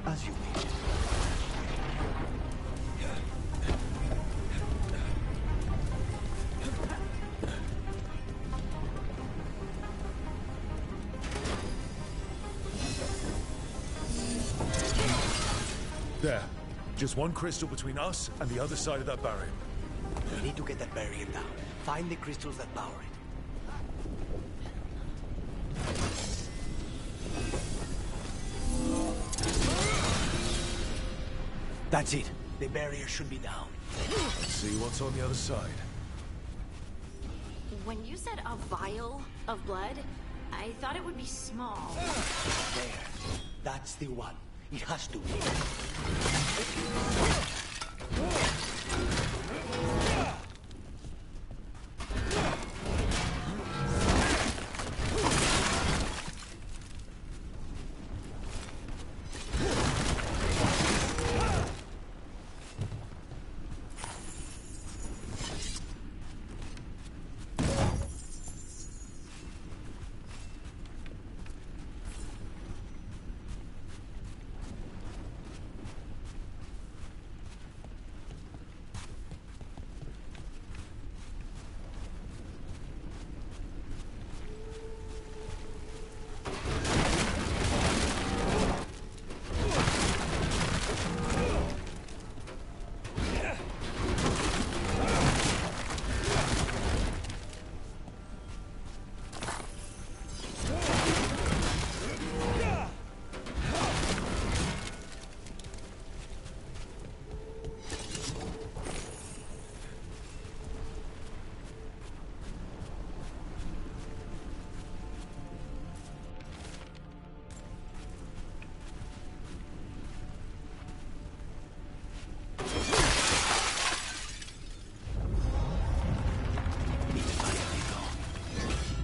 As you wish. There. Just one crystal between us and the other side of that barrier. We need to get that barrier down. Find the crystals that power it. That's it. The barrier should be down. Let's see what's on the other side. When you said a vial of blood, I thought it would be small. There. That's the one. It has to be.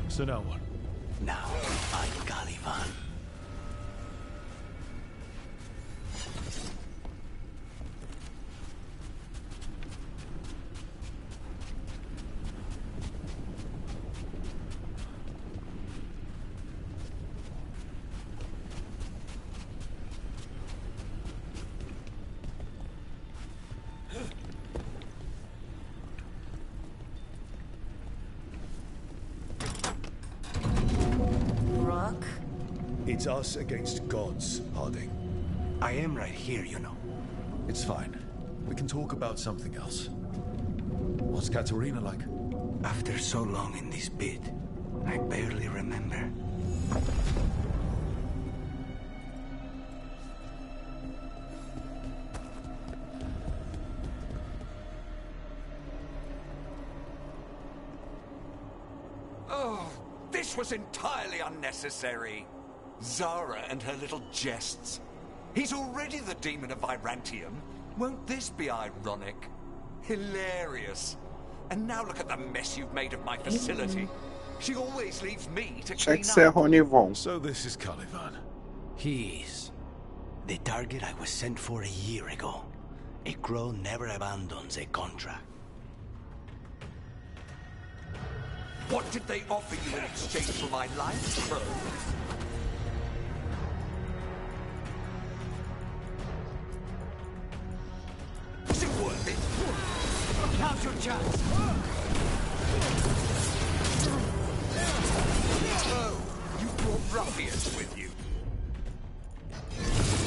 So now what? Now, find Caliban. It's us against gods, Harding. I am right here, you know. It's fine. We can talk about something else. What's Katerina like? After so long in this pit, I barely remember. Oh, this was entirely unnecessary. Zara and her little jests. He's already the demon of Virantium. Won't this be ironic? Hilarious. And now look at the mess you've made of my facility. She always leaves me to Tinha clean que ser up. Ronivon. So this is Caliban. He is. The target I was sent for a year ago. A crow never abandons a contract. What did they offer you in exchange for my life, Crow? Is it worth it? chance! Oh, you brought ruffians with you.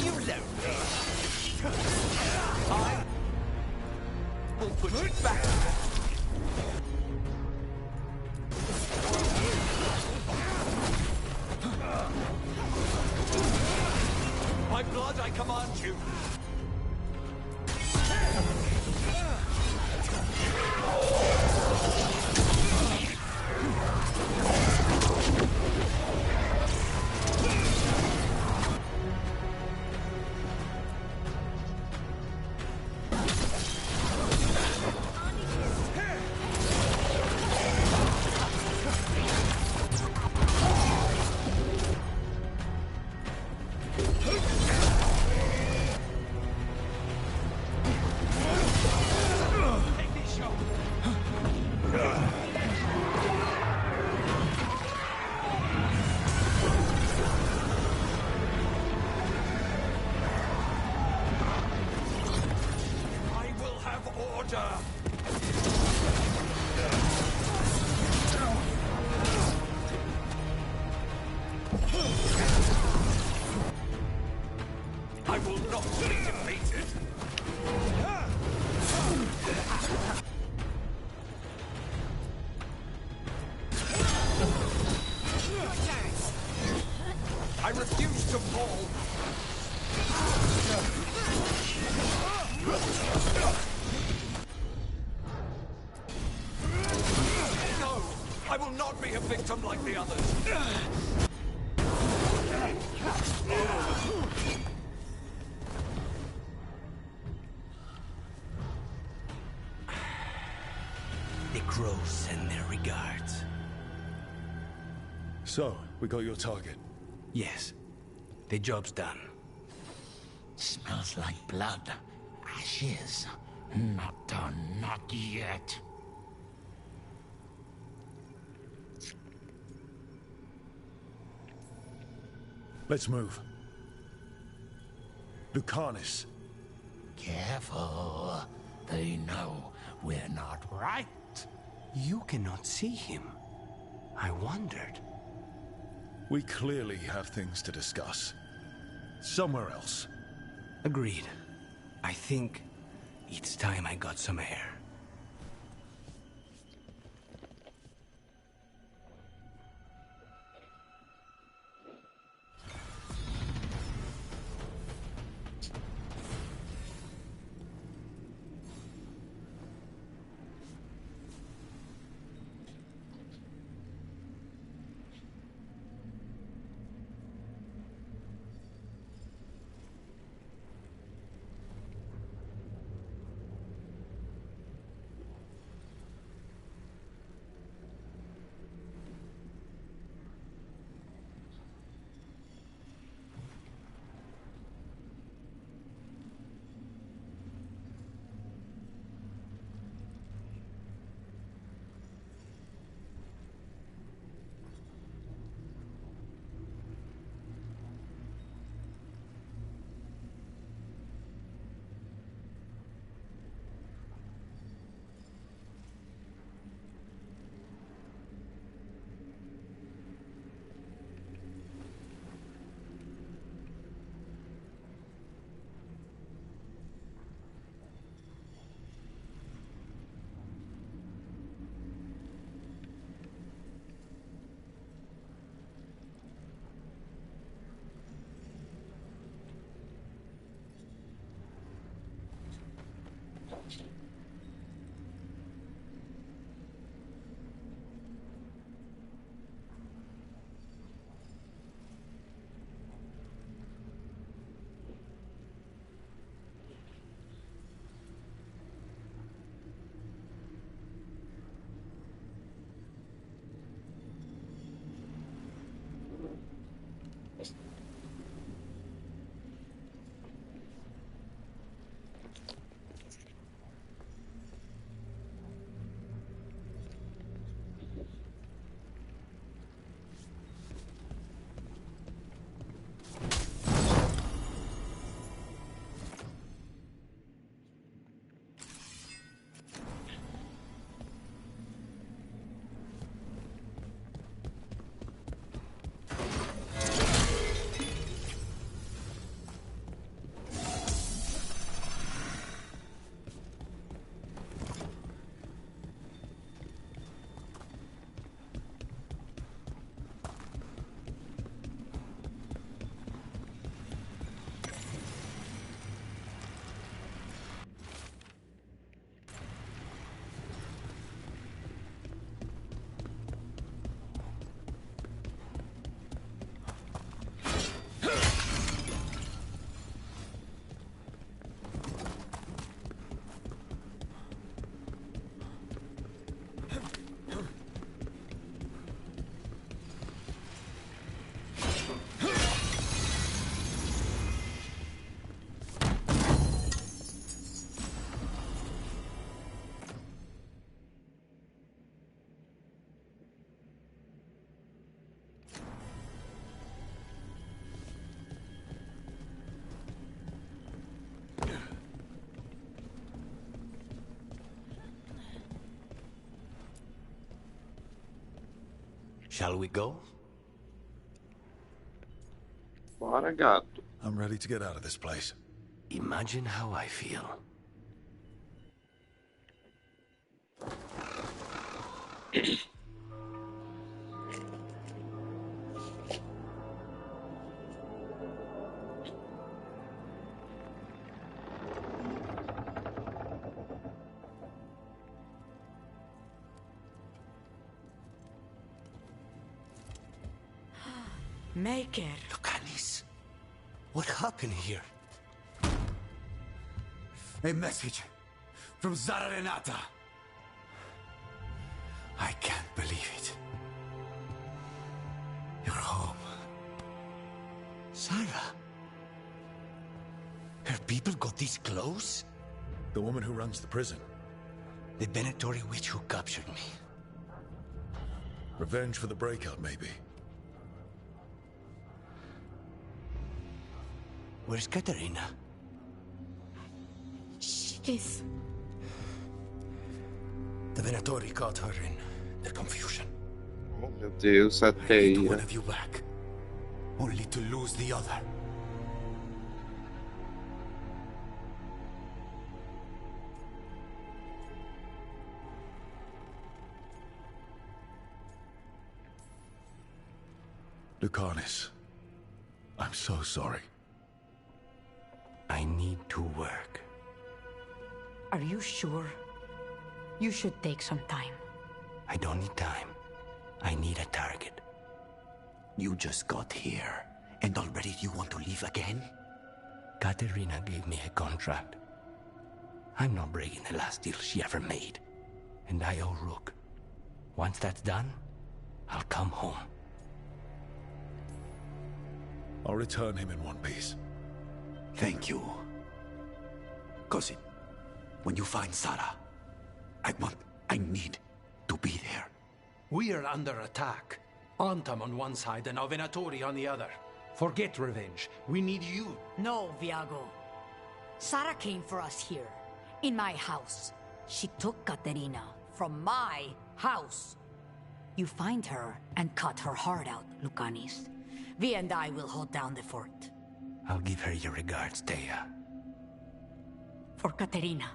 You know me. I will put you back. By blood, I command you. I will not be defeated. I refuse to fall. No, I will not be a victim like the others. The crows send their regards. So, we got your target? Yes. The job's done. Smells like blood. Ashes. Not done, not yet. Let's move. Lucanus. Careful. They know we're not right. You cannot see him. I wondered. We clearly have things to discuss. Somewhere else. Agreed. I think it's time I got some air. Shall we go? Bora, gato. I'm ready to get out of this place. Imagine how I feel. Make it. Locanis, what happened here? A message from Zara Renata. I can't believe it. You're home. Sarah? Her people got this close? The woman who runs the prison. The Venatori witch who captured me. Revenge for the breakout, maybe. Where's Katerina? She's... The Venatori caught her in their confusion. Oh, meu Deus, a I need one teia. of you back. Only to lose the other. Lucanis, I'm so sorry. I need to work. Are you sure? You should take some time. I don't need time. I need a target. You just got here, and already you want to leave again? Katerina gave me a contract. I'm not breaking the last deal she ever made. And I owe Rook. Once that's done, I'll come home. I'll return him in one piece. Thank you. Cousin, when you find Sarah, I need to be there. We are under attack. Antam on one side and Venatori on the other. Forget revenge. We need you. No, Viago. Sarah came for us here, in my house. She took Katerina from my house. You find her and cut her heart out, Lucanis. Vi and I will hold down the fort. I'll give her your regards, Thea. For Katerina.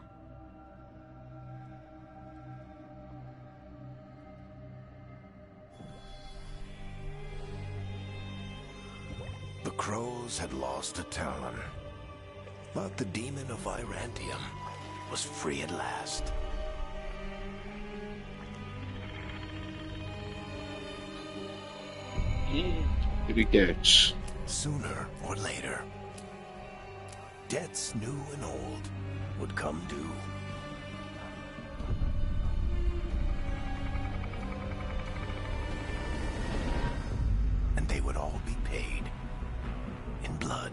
The crows had lost a talon, but the demon of Irantium was free at last. Piriguete. Sooner or later, debts new and old would come due. And they would all be paid in blood.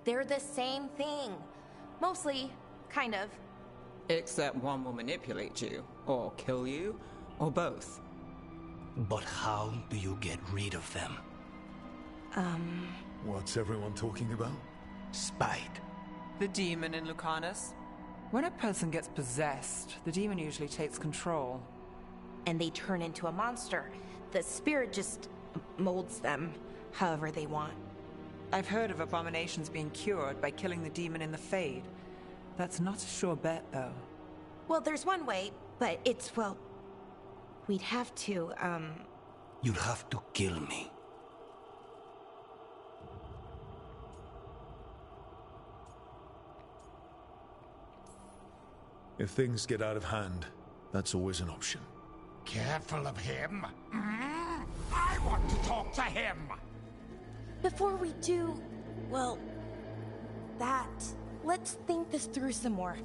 They're the same thing. Mostly, kind of. Except one will manipulate you, or kill you, or both. But how do you get rid of them? What's everyone talking about? Spite. The demon in Lucanus. When a person gets possessed, the demon usually takes control. And they turn into a monster. The spirit just molds them however they want. I've heard of abominations being cured by killing the demon in the Fade. That's not a sure bet, though. Well, there's one way, but it's, well... We'd have to, You'd have to kill me. If things get out of hand, that's always an option. Careful of him. I want to talk to him. Before we do, well, let's think this through some more.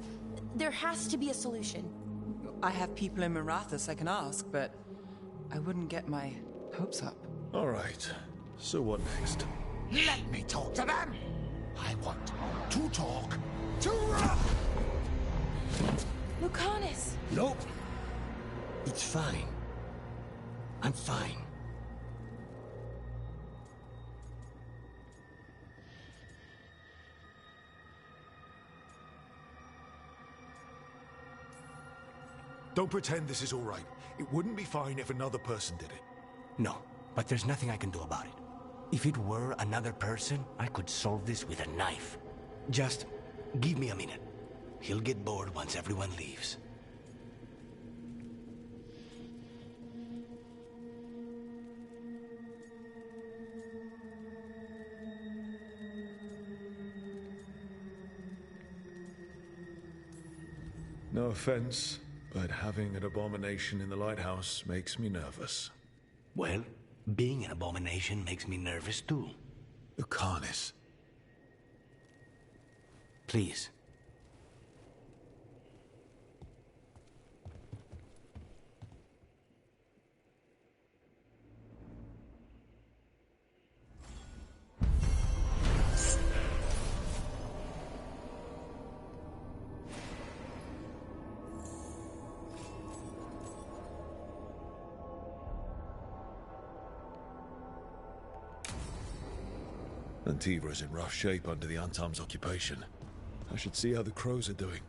There has to be a solution. I have people in Marathas I can ask, but I wouldn't get my hopes up. All right. So what next? Let me talk to them. I want to talk to... Lucanus! Nope. It's fine. I'm fine. Don't pretend this is all right. It wouldn't be fine if another person did it. No, but there's nothing I can do about it. If it were another person, I could solve this with a knife. Just give me a minute. He'll get bored once everyone leaves. No offense, but having an abomination in the lighthouse makes me nervous. Well, being an abomination makes me nervous too. The Carnis. Please. Antiva's in rough shape under the Antam's occupation. I should see how the crows are doing.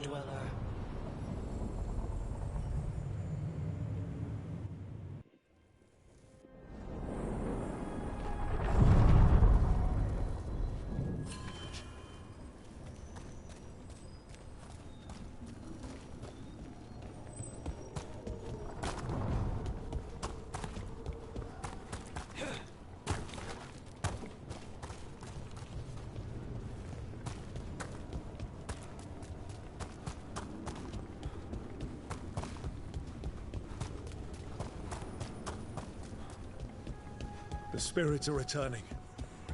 dweller. The spirits are returning.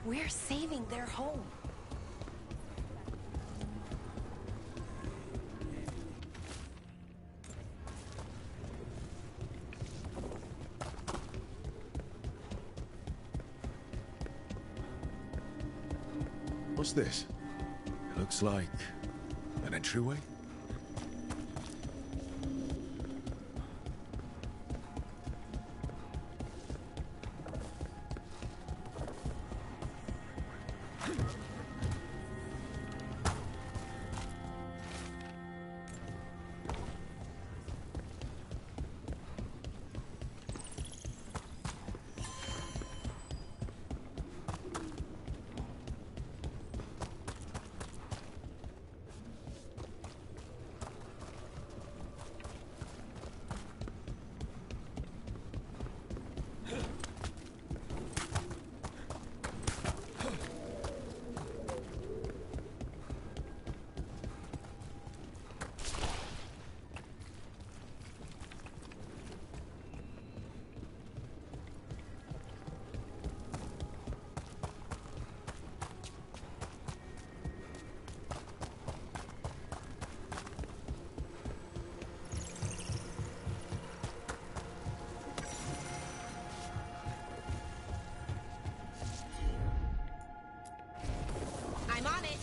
We're saving their home. What's this? It looks like an entryway? I'm on it.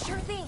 Sure thing.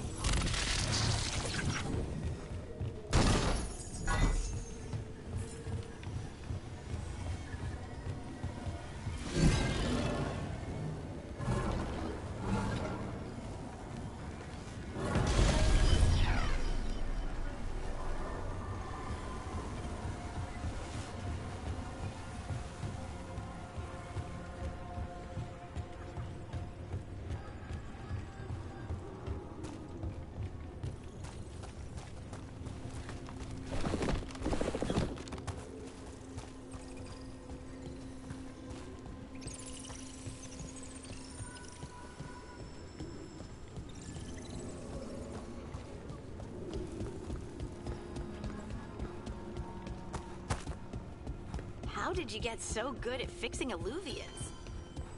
How did you get so good at fixing alluvians?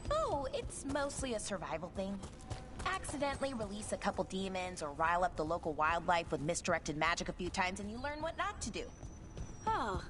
Oh, it's mostly a survival thing. Accidentally release a couple demons or rile up the local wildlife with misdirected magic a few times and you learn what not to do. Oh,